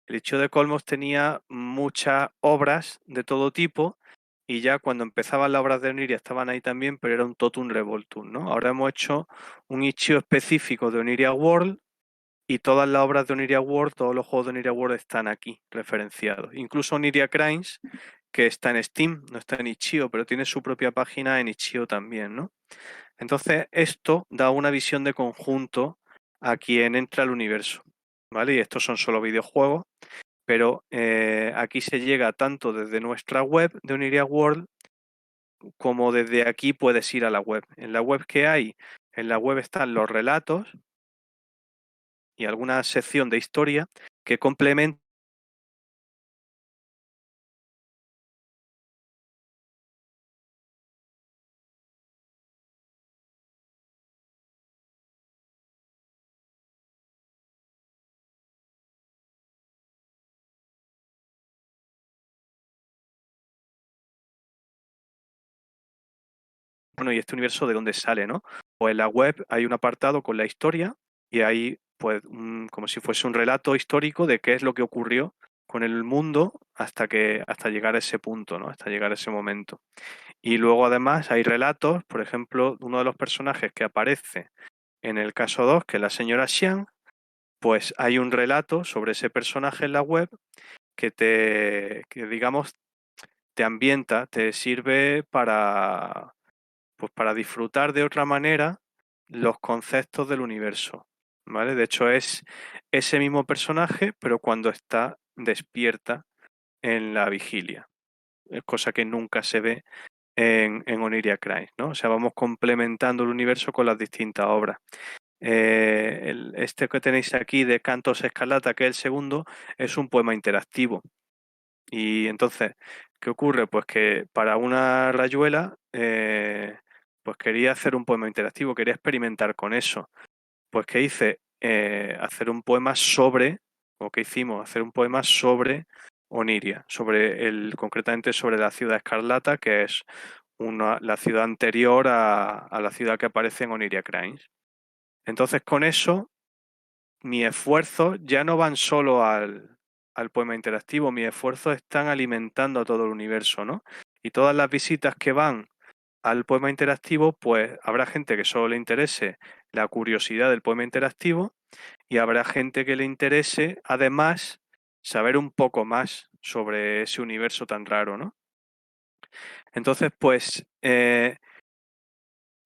El Itch.io de Colmos tenía muchas obras de todo tipo y ya cuando empezaban las obras de Oniria estaban ahí también, pero era un totum revoltum, ¿no? Ahora hemos hecho un Itch.io específico de Oniria World y todas las obras de Oniria World, todos los juegos de Oniria World están aquí referenciados. Incluso Oniria Crimes, que está en Steam, no está en Itch.io, pero tiene su propia página en Itch.io también, ¿no? Entonces, esto da una visión de conjunto a quien entra al universo, ¿vale? Y estos son solo videojuegos, pero aquí se llega tanto desde nuestra web de Oniria World como desde aquí puedes ir a la web. En la web que hay, en la web están los relatos y alguna sección de historia que complementa. Bueno, y este universo de dónde sale, ¿no? Pues en la web hay un apartado con la historia y hay, pues, como si fuese un relato histórico de qué es lo que ocurrió con el mundo hasta llegar a ese punto, ¿no? Hasta llegar a ese momento. Y luego además hay relatos, por ejemplo, uno de los personajes que aparece en el caso 2, que es la señora Xiang, pues hay un relato sobre ese personaje en la web que digamos, te ambienta, te sirve pues para disfrutar de otra manera los conceptos del universo, ¿vale? De hecho es ese mismo personaje, pero cuando está despierta en la vigilia, cosa que nunca se ve en Oniria Crimes, ¿no? O sea, vamos complementando el universo con las distintas obras. Este que tenéis aquí de Cantos Escarlata, que es el segundo, es un poema interactivo. Y entonces, ¿qué ocurre? Pues que para una rayuela, pues quería hacer un poema interactivo, quería experimentar con eso. Pues ¿qué hice? Hacer un poema sobre, o ¿qué hicimos? Hacer un poema sobre Oniria, concretamente sobre la ciudad escarlata, que es la ciudad anterior a la ciudad que aparece en Oniria Crimes. Entonces, con eso, mis esfuerzos ya no van solo al poema interactivo, mis esfuerzos están alimentando a todo el universo, ¿no? Y todas las visitas que van al poema interactivo, pues habrá gente que solo le interese la curiosidad del poema interactivo y habrá gente que le interese, además, saber un poco más sobre ese universo tan raro, ¿no? Entonces, pues,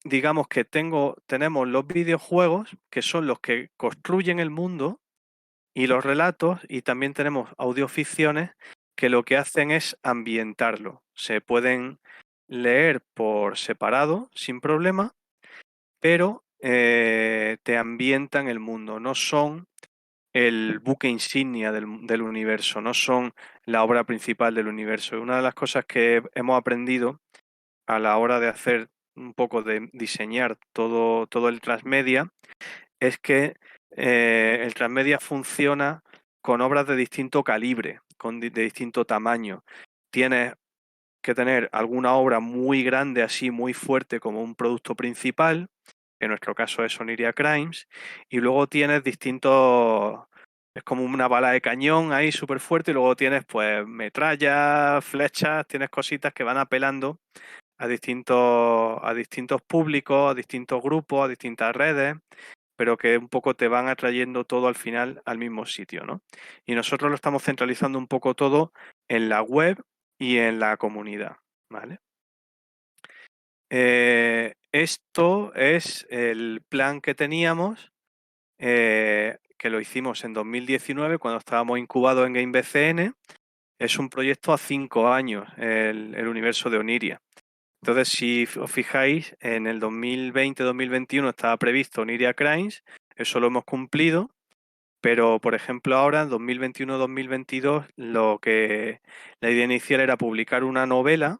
digamos que tenemos los videojuegos, que son los que construyen el mundo, y los relatos, y también tenemos audioficciones que lo que hacen es ambientarlo. Se pueden leer por separado, sin problema, pero te ambientan el mundo. No son el buque insignia del universo, no son la obra principal del universo. Y una de las cosas que hemos aprendido a la hora de hacer un poco de diseñar todo el transmedia es que el transmedia funciona con obras de distinto calibre, de distinto tamaño. Tienes que tener alguna obra muy grande, así muy fuerte como un producto principal, en nuestro caso es Oniria Crimes, y luego tienes distintos, es como una bala de cañón ahí súper fuerte, y luego tienes pues metrallas, flechas, tienes cositas que van apelando a distintos públicos, a distintos grupos, a distintas redes, pero que un poco te van atrayendo todo al final al mismo sitio, ¿no? Y nosotros lo estamos centralizando un poco todo en la web y en la comunidad, ¿vale? Esto es el plan que teníamos, que lo hicimos en 2019 cuando estábamos incubados en GameBCN. Es un proyecto a 5 años, el universo de Oniria. Entonces, si os fijáis, en el 2020-2021 estaba previsto Oniria Crimes, eso lo hemos cumplido, pero por ejemplo ahora, en 2021-2022, la idea inicial era publicar una novela,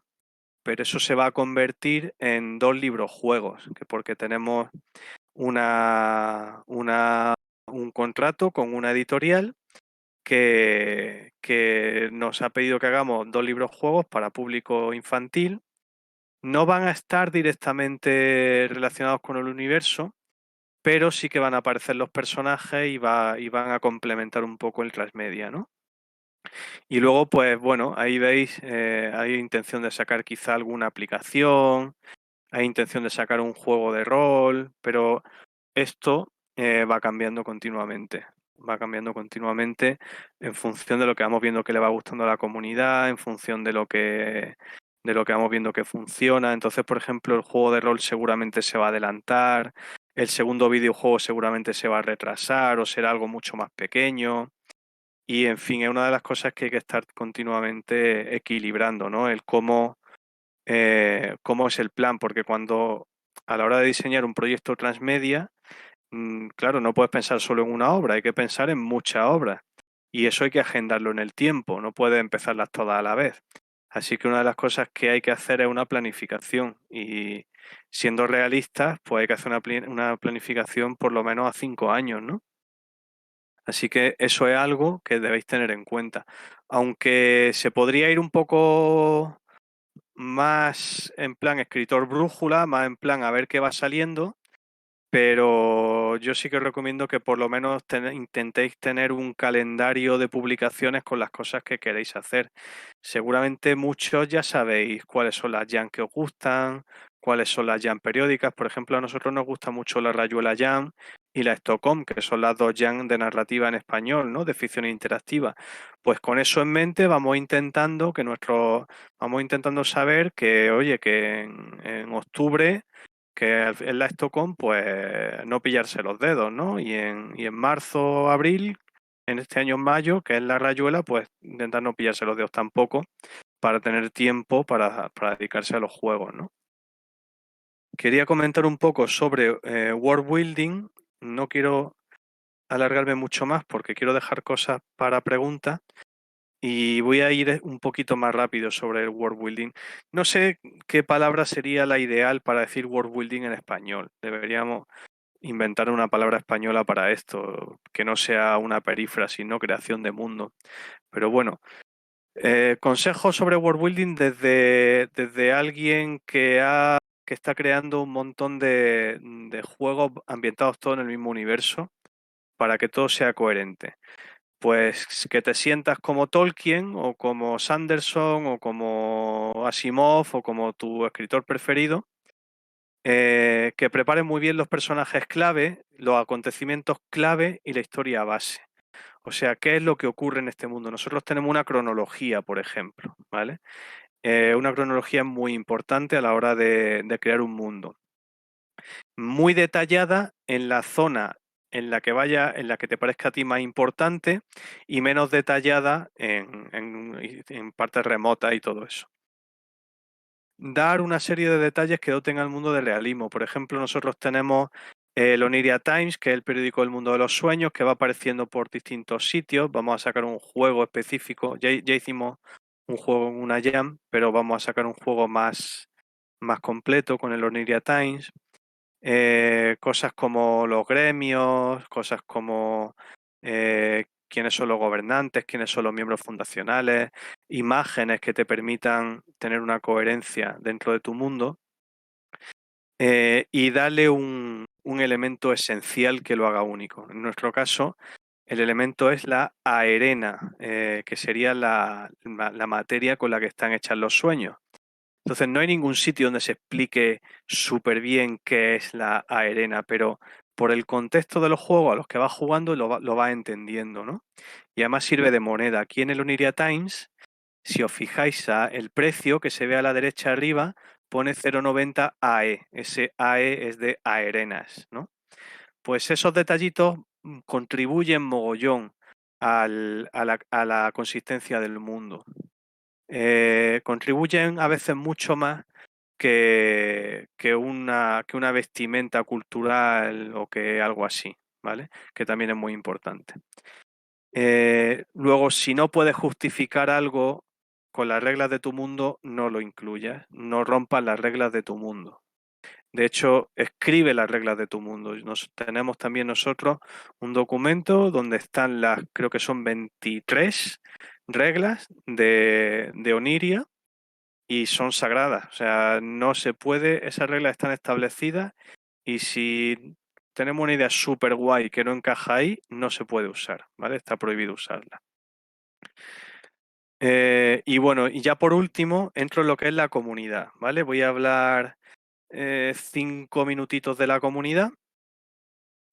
pero eso se va a convertir en 2 libros juegos, porque tenemos un contrato con una editorial que nos ha pedido que hagamos 2 libros juegos para público infantil. No van a estar directamente relacionados con el universo, pero sí que van a aparecer los personajes y van a complementar un poco el transmedia, ¿no? Y luego, pues bueno, ahí veis, hay intención de sacar quizá alguna aplicación, hay intención de sacar un juego de rol, pero esto va cambiando continuamente. Va cambiando continuamente en función de lo que vamos viendo que le va gustando a la comunidad, en función de lo que vamos viendo que funciona. Entonces, por ejemplo, el juego de rol seguramente se va a adelantar, el segundo videojuego seguramente se va a retrasar o será algo mucho más pequeño. Y en fin, es una de las cosas que hay que estar continuamente equilibrando, ¿no? El cómo es el plan, porque cuando a la hora de diseñar un proyecto transmedia, claro, no puedes pensar solo en una obra, hay que pensar en muchas obras. Y eso hay que agendarlo en el tiempo, no puedes empezarlas todas a la vez. Así que una de las cosas que hay que hacer es una planificación. Y siendo realistas, pues hay que hacer una planificación por lo menos a 5 años, ¿no? Así que eso es algo que debéis tener en cuenta. Aunque se podría ir un poco más en plan escritor brújula, más en plan a ver qué va saliendo, pero yo sí que os recomiendo que por lo menos intentéis tener un calendario de publicaciones con las cosas que queréis hacer. Seguramente muchos ya sabéis cuáles son las jam que os gustan, cuáles son las jam periódicas. Por ejemplo, a nosotros nos gusta mucho la Rayuela Jam y la Stockholm, que son las 2 jam de narrativa en español, ¿no? De ficción interactiva. Pues con eso en mente vamos intentando saber que, oye, que en octubre que en la Stockholm, pues no pillarse los dedos, ¿no? Y en marzo, abril, en este año en mayo, que es la Rayuela, pues intentar no pillarse los dedos tampoco para tener tiempo para dedicarse a los juegos, ¿no? Quería comentar un poco sobre world building. No quiero alargarme mucho más porque quiero dejar cosas para preguntas y voy a ir un poquito más rápido sobre el world building. No sé qué palabra sería la ideal para decir world building en español. Deberíamos inventar una palabra española para esto, que no sea una perífrasis, no creación de mundo. Pero bueno, consejos sobre world building desde alguien que está creando un montón de juegos ambientados todos en el mismo universo para que todo sea coherente. Pues que te sientas como Tolkien o como Sanderson o como Asimov o como tu escritor preferido, que preparen muy bien los personajes clave, los acontecimientos clave y la historia base. O sea, ¿qué es lo que ocurre en este mundo? Nosotros tenemos una cronología, por ejemplo, ¿vale? Una cronología muy importante a la hora de crear un mundo. Muy detallada en la zona en la que te parezca a ti más importante y menos detallada en partes remotas y todo eso. Dar una serie de detalles que doten al mundo de realismo. Por ejemplo, nosotros tenemos El Oniria Times, que es el periódico del mundo de los sueños, que va apareciendo por distintos sitios. Vamos a sacar un juego específico. Ya hicimos un juego en una jam, pero vamos a sacar un juego más completo con el Oniria Times. Cosas como los gremios, cosas como quiénes son los gobernantes, quiénes son los miembros fundacionales, imágenes que te permitan tener una coherencia dentro de tu mundo. Y darle un elemento esencial que lo haga único. En nuestro caso, el elemento es la aerena, que sería la materia con la que están hechas los sueños. Entonces, no hay ningún sitio donde se explique súper bien qué es la aerena, pero por el contexto de los juegos a los que vas jugando lo vas entendiendo, ¿no? Y además sirve de moneda. Aquí en el Oniria Times, si os fijáis el precio que se ve a la derecha arriba, pone 0,90 AE. Ese AE es de aerenas, ¿no? Pues esos detallitos contribuyen mogollón a la consistencia del mundo. Contribuyen a veces mucho más que una vestimenta cultural o que algo así, ¿vale? Que también es muy importante. Luego, si no puedes justificar algo con las reglas de tu mundo, no lo incluyas. No rompas las reglas de tu mundo. De hecho, escribe las reglas de tu mundo. Tenemos también nosotros un documento donde están creo que son 23 reglas de Oniria y son sagradas. O sea, no se puede, esas reglas están establecidas y si tenemos una idea súper guay que no encaja ahí, no se puede usar, ¿vale? Está prohibido usarla. Y bueno, y ya por último, entro en lo que es la comunidad, ¿vale? Voy a hablar 5 minutitos de la comunidad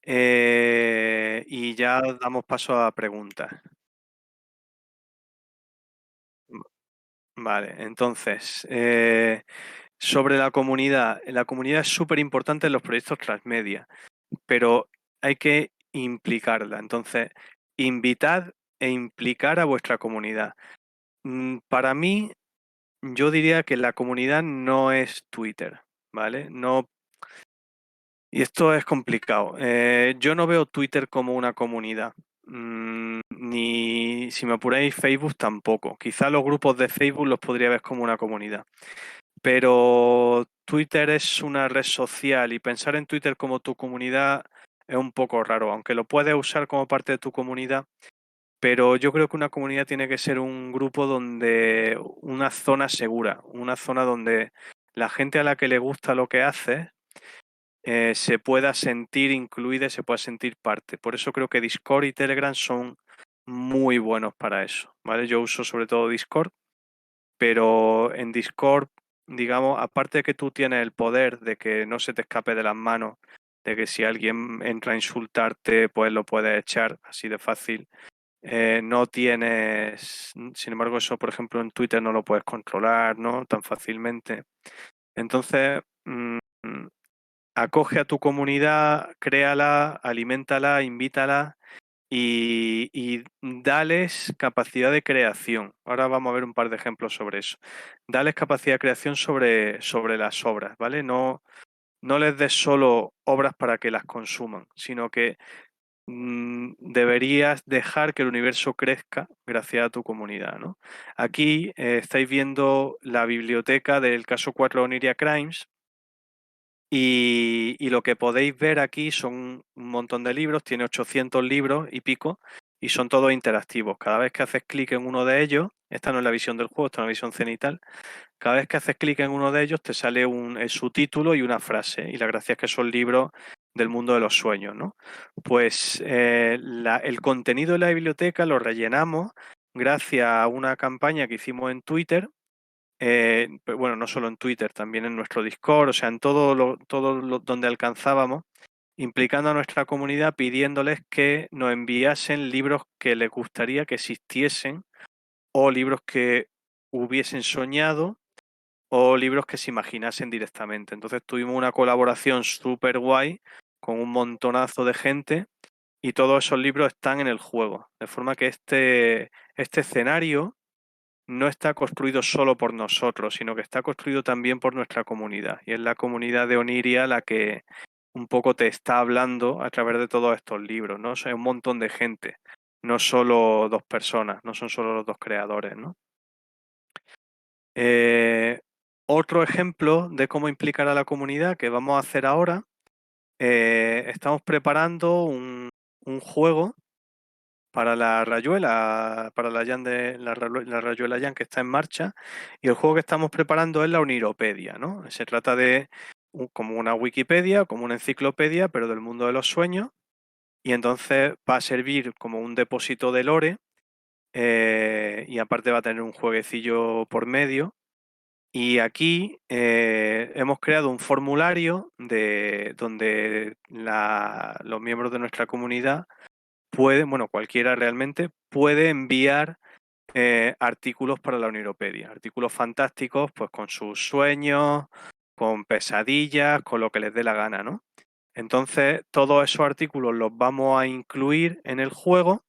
y ya damos paso a preguntas. Vale, entonces, sobre la comunidad es súper importante en los proyectos transmedia, pero hay que implicarla. Entonces, invitad e implicar a vuestra comunidad. Para mí, yo diría que la comunidad no es Twitter, ¿vale? No, y esto es complicado. Yo no veo Twitter como una comunidad. Ni si me apuráis Facebook tampoco. Quizá los grupos de Facebook los podría ver como una comunidad. Pero Twitter es una red social y pensar en Twitter como tu comunidad es un poco raro, aunque lo puedes usar como parte de tu comunidad. Pero yo creo que una comunidad tiene que ser un grupo donde, una zona segura, una zona donde la gente a la que le gusta lo que haces se pueda sentir incluida y se pueda sentir parte. Por eso creo que Discord y Telegram son muy buenos para eso, ¿vale? Yo uso sobre todo Discord, pero en Discord, digamos, aparte de que tú tienes el poder de que no se te escape de las manos, de que si alguien entra a insultarte, pues lo puedes echar así de fácil. No tienes, sin embargo, eso, por ejemplo, en Twitter no lo puedes controlar, ¿no? Tan fácilmente. Entonces, acoge a tu comunidad, créala, aliméntala, invítala y dales capacidad de creación. Ahora vamos a ver un par de ejemplos sobre eso. Dales capacidad de creación sobre las obras, ¿vale? No les des solo obras para que las consuman, sino que deberías dejar que el universo crezca gracias a tu comunidad, ¿no? Aquí estáis viendo la biblioteca del caso 4 Oniria Crimes y lo que podéis ver aquí son un montón de libros, tiene 800 libros y pico y son todos interactivos. Cada vez que haces clic en uno de ellos, esta no es la visión del juego, esta es una visión cenital, cada vez que haces clic en uno de ellos te sale el subtítulo y una frase. Y la gracia es que son libros del mundo de los sueños, ¿no? Pues el contenido de la biblioteca lo rellenamos gracias a una campaña que hicimos en Twitter. Bueno, no solo en Twitter, también en nuestro Discord, o sea, en donde alcanzábamos, implicando a nuestra comunidad, pidiéndoles que nos enviasen libros que les gustaría que existiesen o libros que hubiesen soñado o libros que se imaginasen directamente. Entonces tuvimos una colaboración súper guay con un montonazo de gente y todos esos libros están en el juego. De forma que este escenario no está construido solo por nosotros, sino que está construido también por nuestra comunidad. Y es la comunidad de Oniria un poco te está hablando a través de todos estos libros, ¿no? O sea, hay un montón de gente, no solo dos personas, no son solo los dos creadores, ¿no? Otro ejemplo de cómo implicar a la comunidad que vamos a hacer ahora, estamos preparando un juego para la Rayuela, para la la Rayuela Jan que está en marcha, y el juego que estamos preparando es la Uniropedia, ¿no? Se trata de como una Wikipedia, como una enciclopedia, pero del mundo de los sueños, y entonces va a servir como un depósito de lore, y aparte va a tener un jueguecillo por medio. Y aquí hemos creado un formulario donde los miembros de nuestra comunidad pueden, bueno, cualquiera realmente, puede enviar artículos para la Uniropedia, artículos fantásticos, pues con sus sueños, con pesadillas, con lo que les dé la gana, ¿no? Entonces, todos esos artículos los vamos a incluir en el juego.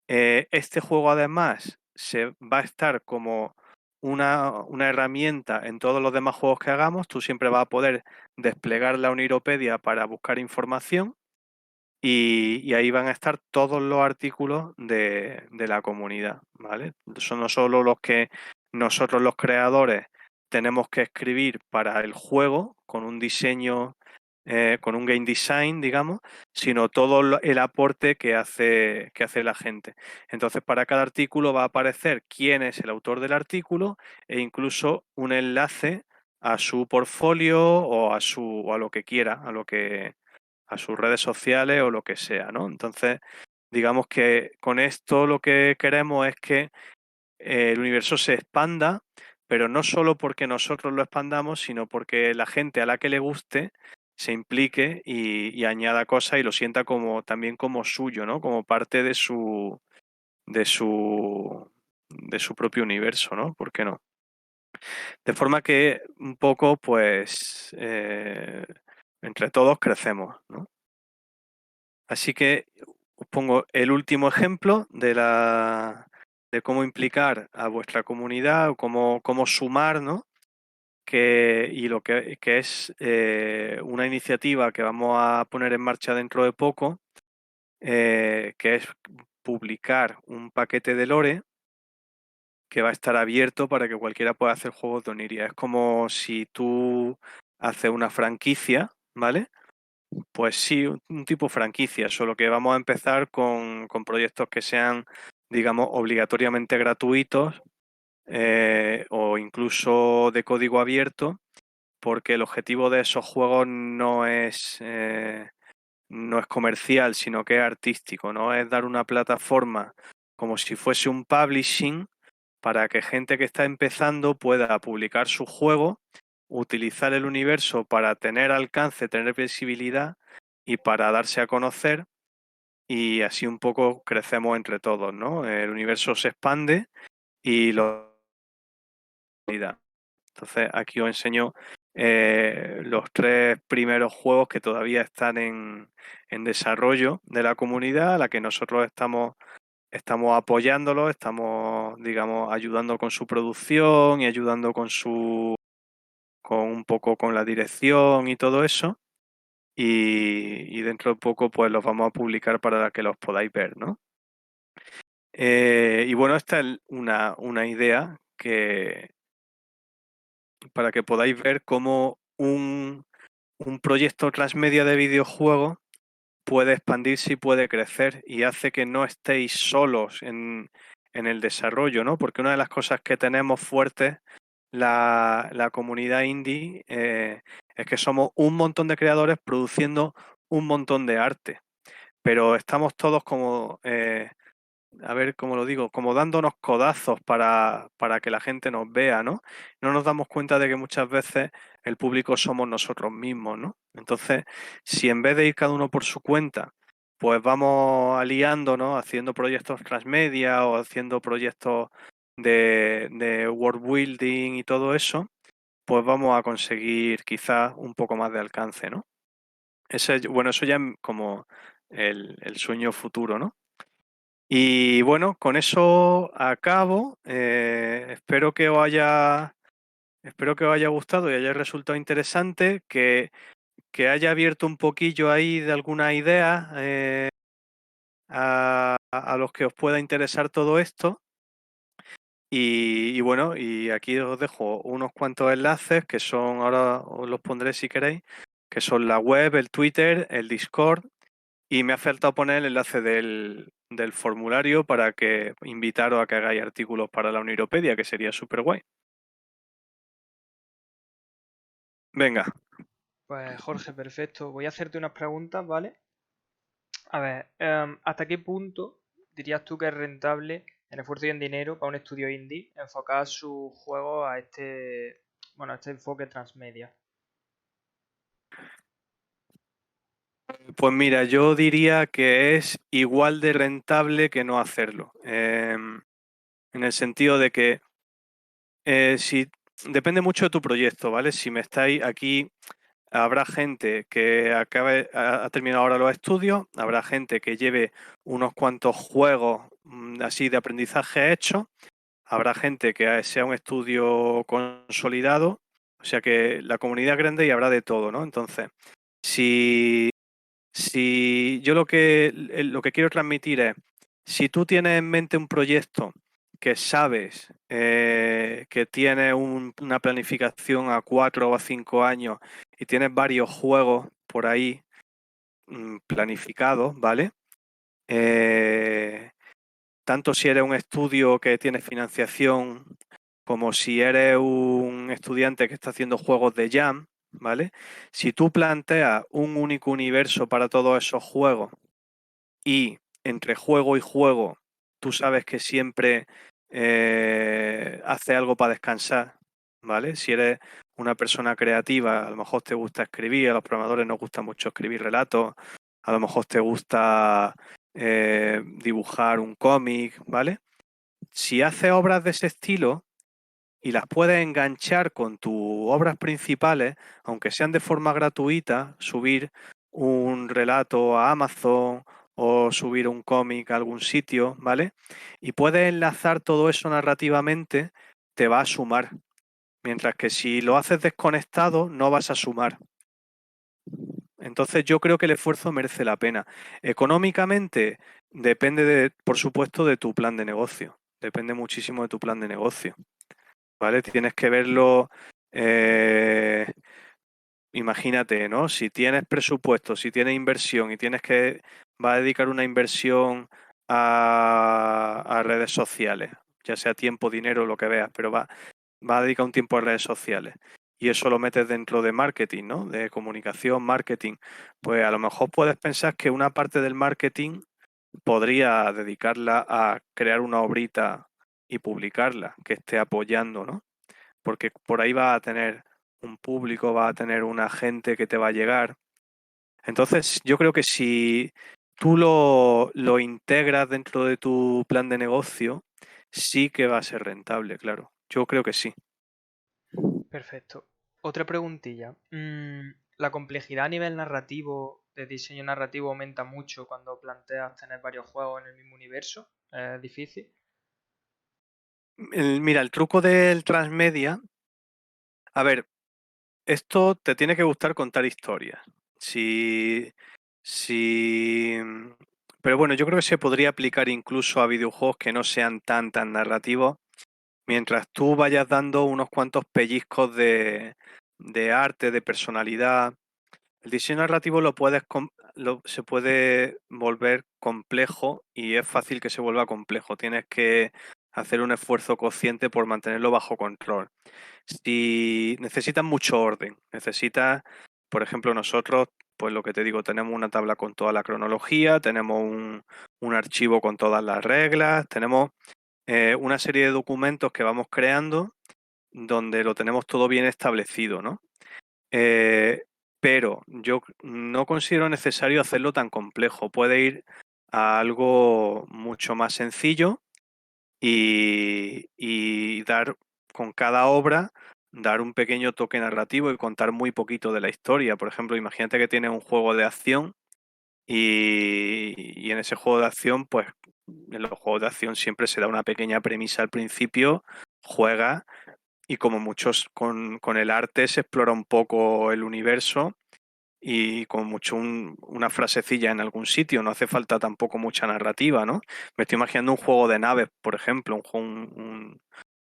Este juego además se va a estar como una herramienta en todos los demás juegos que hagamos. Tú siempre vas a poder desplegar la Uniropedia para buscar información y ahí van a estar todos los artículos de la comunidad, ¿vale? Son no solo los que nosotros los creadores tenemos que escribir para el juego con un diseño, con un game design, digamos, sino todo el aporte que hace la gente. Entonces, para cada artículo va a aparecer quién es el autor del artículo e incluso un enlace a su portfolio o o a lo que quiera, a sus redes sociales o lo que sea, ¿no? Entonces, digamos que con esto lo que queremos es que el universo se expanda, pero no solo porque nosotros lo expandamos, sino porque la gente a la que le guste se implique y añada cosas y lo sienta como también como suyo, ¿no? Como parte de su de su propio universo, ¿no? ¿Por qué no? De forma que un poco, pues, entre todos crecemos, ¿no? Así que os pongo el último ejemplo de cómo implicar a vuestra comunidad o cómo sumar, ¿no? Y que es una iniciativa que vamos a poner en marcha dentro de poco, que es publicar un paquete de lore que va a estar abierto para que cualquiera pueda hacer juegos de Oniria. Es como si tú haces una franquicia, ¿vale? Pues sí, un tipo franquicia, solo que vamos a empezar con proyectos que sean, digamos, obligatoriamente gratuitos, o incluso de código abierto, porque el objetivo de esos juegos no es comercial, sino que es artístico, ¿no? Es dar una plataforma como si fuese un publishing para que gente que está empezando pueda publicar su juego, utilizar el universo para tener alcance, tener visibilidad y para darse a conocer, y así un poco crecemos entre todos, ¿no? El universo se expande y lo... Entonces aquí os enseño los tres primeros juegos que todavía están en desarrollo de la comunidad, a la que nosotros estamos apoyándolo, estamos, digamos, ayudando con su producción y ayudando con un poco con la dirección y todo eso. Y dentro de poco, pues los vamos a publicar para que los podáis ver, ¿no? Y bueno, esta es una idea para que podáis ver cómo un proyecto transmedia de videojuegos puede expandirse y puede crecer y hace que no estéis solos en el desarrollo, ¿no? Porque una de las cosas que tenemos fuertes la comunidad indie, es que somos un montón de creadores produciendo un montón de arte, pero estamos todos como, a ver cómo lo digo, como dándonos codazos para que la gente nos vea, ¿no? No nos damos cuenta de que muchas veces el público somos nosotros mismos, ¿no? Entonces, si en vez de ir cada uno por su cuenta, pues vamos aliándonos, haciendo proyectos transmedia o haciendo proyectos de world building y todo eso, pues vamos a conseguir quizás un poco más de alcance, ¿no? Bueno, eso ya es como el sueño futuro, ¿no? Y bueno, con eso acabo. Espero que os haya gustado y haya resultado interesante, que haya abierto un poquillo ahí de alguna idea a los que os pueda interesar todo esto. Y bueno, y aquí os dejo unos cuantos enlaces que son, ahora os los pondré si queréis, que son la web, el Twitter, el Discord, y me ha faltado poner el enlace del formulario para que invitaros a que hagáis artículos para la Uniropedia, que sería súper guay. Venga, Pues Jorge, perfecto. Voy a hacerte unas preguntas, ¿vale? A ver, ¿hasta qué punto dirías tú que es rentable en esfuerzo y en dinero para un estudio indie enfocar su juego a bueno, a este enfoque transmedia? pues mira, yo diría que es igual de rentable que no hacerlo. En el sentido de que si depende mucho de tu proyecto, ¿vale? Si me estáis aquí, habrá gente que ha terminado ahora los estudios, habrá gente que lleve unos cuantos juegos así de aprendizaje hechos, habrá gente que sea un estudio consolidado, o sea que la comunidad es grande y habrá de todo, ¿no? Entonces, si si yo lo que quiero transmitir es, si tú tienes en mente un proyecto que sabes que tiene una planificación a 4 o a 5 años y tienes varios juegos por ahí planificados, ¿vale? Tanto si eres un estudio que tiene financiación como si eres un estudiante que está haciendo juegos de Jam, ¿vale? Si tú planteas un único universo para todos esos juegos y entre juego y juego tú sabes que siempre hace algo para descansar, ¿vale? Si eres una persona creativa, a lo mejor te gusta escribir, a los programadores nos gusta mucho escribir relatos, a lo mejor te gusta dibujar un cómic, ¿vale? Si haces obras de ese estilo y las puedes enganchar con tus obras principales, aunque sean de forma gratuita, subir un relato a Amazon o subir un cómic a algún sitio, ¿vale? Y puedes enlazar todo eso narrativamente, te va a sumar. Mientras que si lo haces desconectado, no vas a sumar. Entonces yo creo que el esfuerzo merece la pena. Económicamente depende, por supuesto, de tu plan de negocio. Depende muchísimo de tu plan de negocio. ¿Vale? Tienes que verlo, imagínate, ¿no? Si tienes presupuesto, si tienes inversión y va a dedicar una inversión a redes sociales, ya sea tiempo, dinero, lo que veas, pero va a dedicar un tiempo a redes sociales y eso lo metes dentro de marketing, ¿no? De comunicación, marketing, pues a lo mejor puedes pensar que una parte del marketing podría dedicarla a crear una obrita y publicarla, que esté apoyando, ¿no? Porque por ahí va a tener un público, va a tener una gente que te va a llegar. Entonces, yo creo que si tú lo integras dentro de tu plan de negocio, sí que va a ser rentable, claro. Yo creo que sí. Perfecto. Otra preguntilla. ¿La complejidad a nivel narrativo, de diseño narrativo, aumenta mucho cuando planteas tener varios juegos en el mismo universo? ¿Es difícil? Mira, el truco del transmedia, a ver, esto te tiene que gustar contar historias. Si, si, pero bueno, yo creo que se podría aplicar incluso a videojuegos que no sean tan narrativos, mientras tú vayas dando unos cuantos pellizcos de arte, de personalidad. El diseño narrativo se puede volver complejo y es fácil que se vuelva complejo. Tienes que hacer un esfuerzo consciente por mantenerlo bajo control. Si necesitas mucho orden, por ejemplo, nosotros, pues lo que te digo, tenemos una tabla con toda la cronología, tenemos un archivo con todas las reglas, tenemos una serie de documentos que vamos creando donde lo tenemos todo bien establecido, ¿no? Eh, pero yo no considero necesario hacerlo tan complejo. Puede ir a algo mucho más sencillo y dar con cada obra, dar un pequeño toque narrativo y contar muy poquito de la historia. Por ejemplo, imagínate que tienes un juego de acción y en ese juego de acción, pues en los juegos de acción siempre se da una pequeña premisa al principio, juega y como muchos con el arte se explora un poco el universo y con mucho una frasecilla en algún sitio, no hace falta tampoco mucha narrativa, ¿no? Me estoy imaginando un juego de naves, por ejemplo, un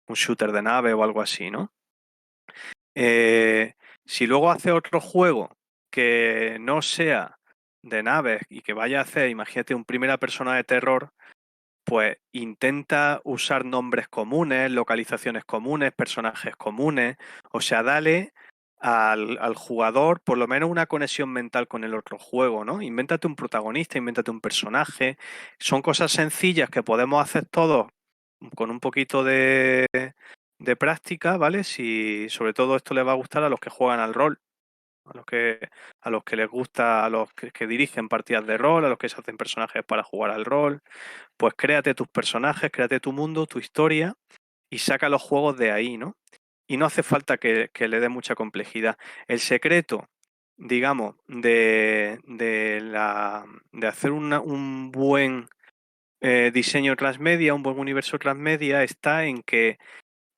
shooter de nave o algo así, ¿no? Si luego hace otro juego que no sea de naves y que vaya a hacer, imagínate, un primera persona de terror, pues intenta usar nombres comunes, localizaciones comunes, personajes comunes, o sea, dale al jugador por lo menos una conexión mental con el otro juego, ¿no? Invéntate un protagonista, invéntate un personaje, son cosas sencillas que podemos hacer todos con un poquito de práctica, ¿vale? Si sobre todo esto les va a gustar a los que juegan al rol, a los que les gusta, a los que dirigen partidas de rol, a los que se hacen personajes para jugar al rol, pues créate tus personajes, créate tu mundo, tu historia y saca los juegos de ahí, ¿no? Y no hace falta que le dé mucha complejidad. El secreto, digamos, de hacer un buen diseño transmedia, un buen universo transmedia, está en que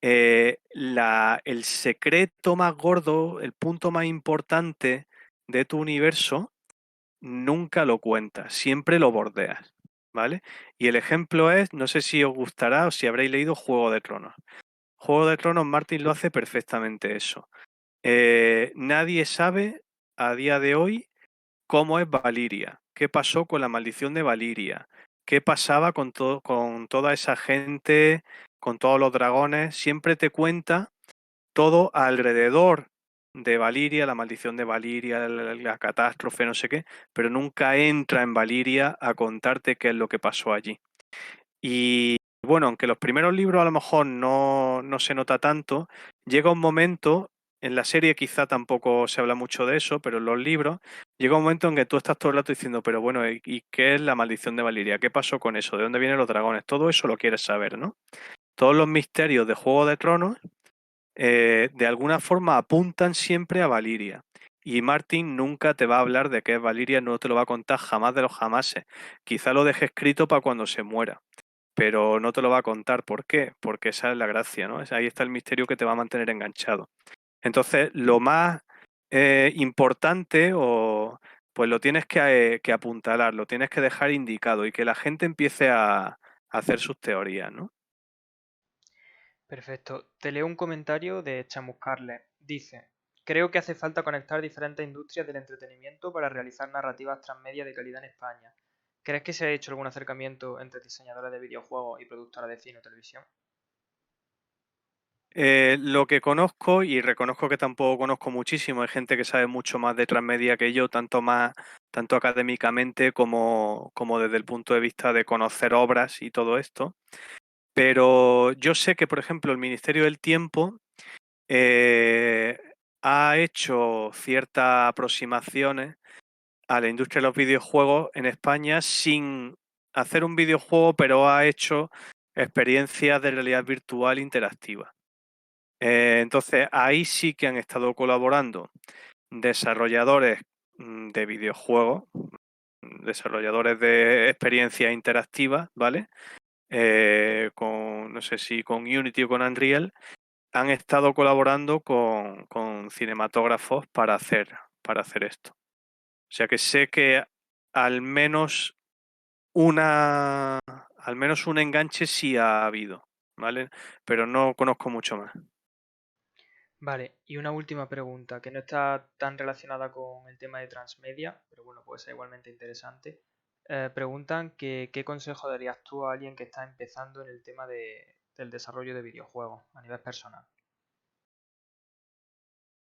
el secreto más gordo, el punto más importante de tu universo, nunca lo cuentas, siempre lo bordeas, ¿vale? Y el ejemplo es, no sé si os gustará o si habréis leído Juego de Tronos. Juego de Tronos, Martin lo hace perfectamente eso. Nadie sabe a día de hoy cómo es Valiria, qué pasó con la maldición de Valiria, qué pasaba con toda esa gente, con todos los dragones. Siempre te cuenta todo alrededor de Valiria, la maldición de Valiria, la catástrofe, no sé qué, pero nunca entra en Valiria a contarte qué es lo que pasó allí. Y bueno, aunque los primeros libros a lo mejor no se nota tanto, llega un momento, en la serie quizá tampoco se habla mucho de eso, pero en los libros llega un momento en que tú estás todo el rato diciendo, pero bueno, ¿y qué es la maldición de Valiria? ¿Qué pasó con eso? ¿De dónde vienen los dragones? Todo eso lo quieres saber, ¿no? Todos los misterios de Juego de Tronos de alguna forma apuntan siempre a Valiria. Y Martin nunca te va a hablar de qué es Valiria, no te lo va a contar jamás de los jamases. Quizá lo deje escrito para cuando se muera, pero no te lo va a contar. ¿Por qué? Porque esa es la gracia, ¿no? Ahí está el misterio que te va a mantener enganchado. Entonces, lo más importante pues lo tienes que apuntalar, lo tienes que dejar indicado y que la gente empiece a hacer sus teorías, ¿no? Perfecto. Te leo un comentario de Chamuscarle. Dice, creo que hace falta conectar diferentes industrias del entretenimiento para realizar narrativas transmedia de calidad en España. ¿Crees que se ha hecho algún acercamiento entre diseñadores de videojuegos y productoras de cine o televisión? Lo que conozco, y reconozco que tampoco conozco muchísimo, hay gente que sabe mucho más de transmedia que yo, tanto académicamente como desde el punto de vista de conocer obras y todo esto. Pero yo sé que, por ejemplo, el Ministerio del Tiempo eh, ha hecho ciertas aproximaciones a la industria de los videojuegos en España sin hacer un videojuego, pero ha hecho experiencias de realidad virtual interactiva. Entonces, ahí sí que han estado colaborando desarrolladores de videojuegos, desarrolladores de experiencias interactivas, ¿vale? No sé si con Unity o con Unreal, han estado colaborando con cinematógrafos para hacer esto. O sea que sé que al menos al menos un enganche sí ha habido, ¿vale? Pero no conozco mucho más. Vale, y una última pregunta que no está tan relacionada con el tema de transmedia, pero bueno, puede ser igualmente interesante. Preguntan que qué consejo darías tú a alguien que está empezando en el tema del desarrollo de videojuegos a nivel personal.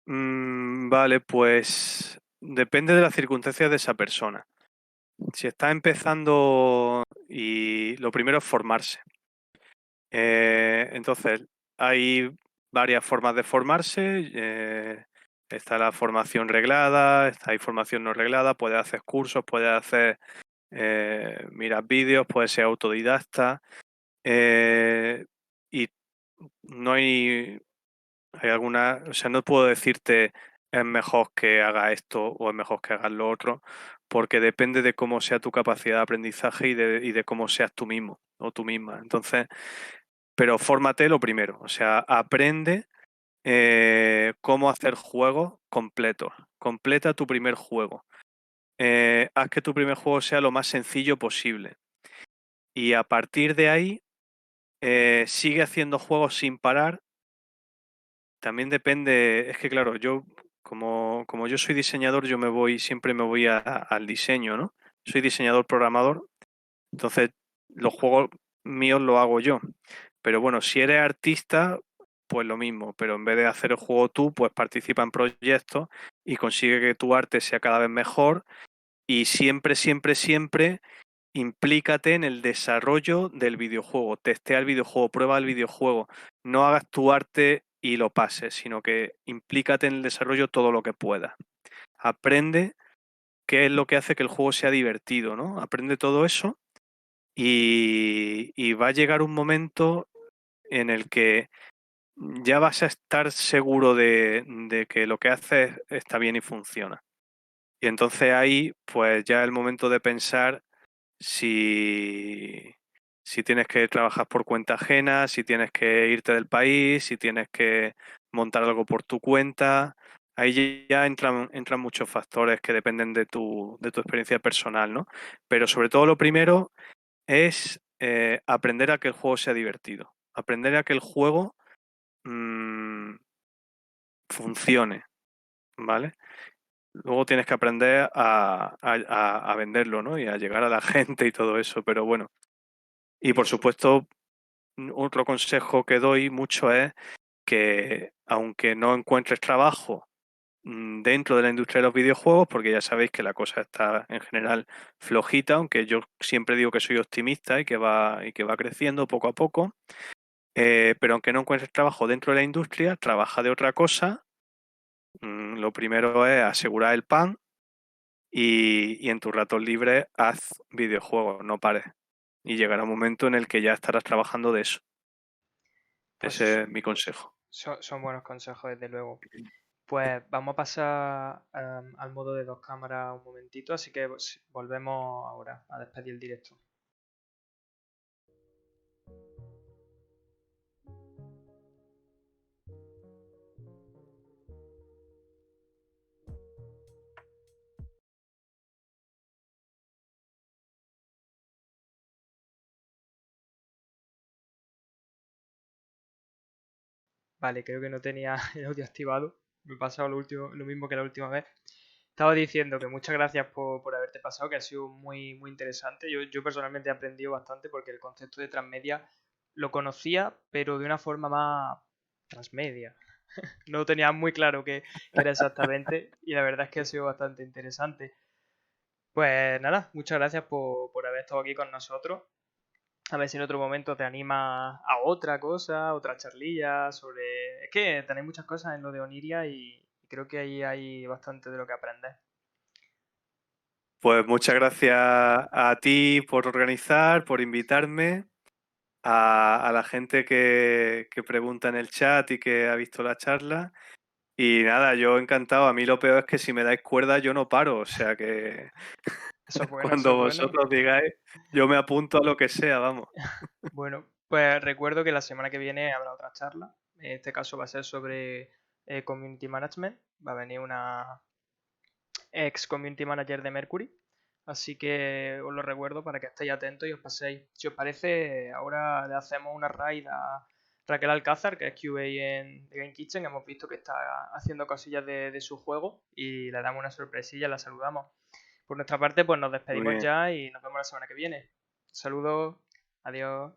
Vale, pues depende de las circunstancias de esa persona. Si está empezando y lo primero es formarse. Entonces, hay varias formas de formarse. Está la formación reglada, hay formación no reglada, puedes hacer cursos, puedes hacer, mirar vídeos, puedes ser autodidacta. Y no hay alguna, o sea, no puedo decirte es mejor que haga esto o es mejor que hagas lo otro, porque depende de cómo sea tu capacidad de aprendizaje y de cómo seas tú mismo o tú misma. Entonces, pero fórmate lo primero, o sea, aprende cómo hacer juegos completos. Completa tu primer juego. Haz que tu primer juego sea lo más sencillo posible. Y a partir de ahí, sigue haciendo juegos sin parar. También depende, es que claro, yo como yo soy diseñador, siempre me voy al diseño, ¿no? Soy diseñador programador, entonces los juegos míos los hago yo. Pero bueno, si eres artista, pues lo mismo, pero en vez de hacer el juego tú, pues participa en proyectos y consigue que tu arte sea cada vez mejor y siempre, siempre, siempre implícate en el desarrollo del videojuego, testea el videojuego, prueba el videojuego, no hagas tu arte y lo pases, sino que implícate en el desarrollo todo lo que puedas. Aprende qué es lo que hace que el juego sea divertido, ¿no? Aprende todo eso y va a llegar un momento en el que ya vas a estar seguro de que lo que haces está bien y funciona. Y entonces ahí, pues ya es el momento de pensar si, si tienes que trabajar por cuenta ajena, si tienes que irte del país, si tienes que montar algo por tu cuenta. Ahí ya entran muchos factores que dependen de tu experiencia personal, ¿no? Pero sobre todo lo primero es aprender a que el juego sea divertido. Aprender a que el juego mm, funcione, ¿vale? Luego tienes que aprender a venderlo, ¿no? Y a llegar a la gente y todo eso, pero bueno. Y por supuesto, otro consejo que doy mucho es que aunque no encuentres trabajo dentro de la industria de los videojuegos, porque ya sabéis que la cosa está en general flojita, aunque yo siempre digo que soy optimista y que va creciendo poco a poco, pero aunque no encuentres trabajo dentro de la industria, trabaja de otra cosa. Lo primero es asegurar el pan y en tus ratos libres haz videojuegos, no pares. Y llegará un momento en el que ya estarás trabajando de eso. Pues Ese es mi consejo. son buenos consejos, desde luego. Pues vamos a pasar al modo de dos cámaras un momentito, así que pues, volvemos ahora a despedir el directo. Vale, creo que no tenía el audio activado. Me he pasado lo mismo que la última vez. Estaba diciendo que muchas gracias por haberte pasado, que ha sido muy, muy interesante. Yo personalmente he aprendido bastante porque el concepto de transmedia lo conocía, pero de una forma más transmedia. No tenía muy claro qué era exactamente y la verdad es que ha sido bastante interesante. Pues nada, muchas gracias por haber estado aquí con nosotros. A ver si en otro momento te anima a otra cosa, otra charlilla sobre... Es que tenéis muchas cosas en lo de Oniria y creo que ahí hay bastante de lo que aprender. Pues muchas gracias a ti por organizar, por invitarme, a la gente que pregunta en el chat y que ha visto la charla. Y nada, yo encantado. A mí lo peor es que si me dais cuerda yo no paro. O sea que Eso es bueno, eso cuando es bueno. vosotros digáis, yo me apunto a lo que sea, vamos. Bueno, pues recuerdo que la semana que viene habrá otra charla. En este caso va a ser sobre Community Management. Va a venir una ex Community Manager de Mercury. Así que os lo recuerdo para que estéis atentos y os paséis. Si os parece, ahora le hacemos una raid a Raquel Alcázar, que es QA en The Game Kitchen. Hemos visto que está haciendo cosillas de su juego y le damos una sorpresilla, la saludamos. Por nuestra parte, pues nos Muy despedimos bien. ya y nos vemos la semana que viene. Saludos, adiós.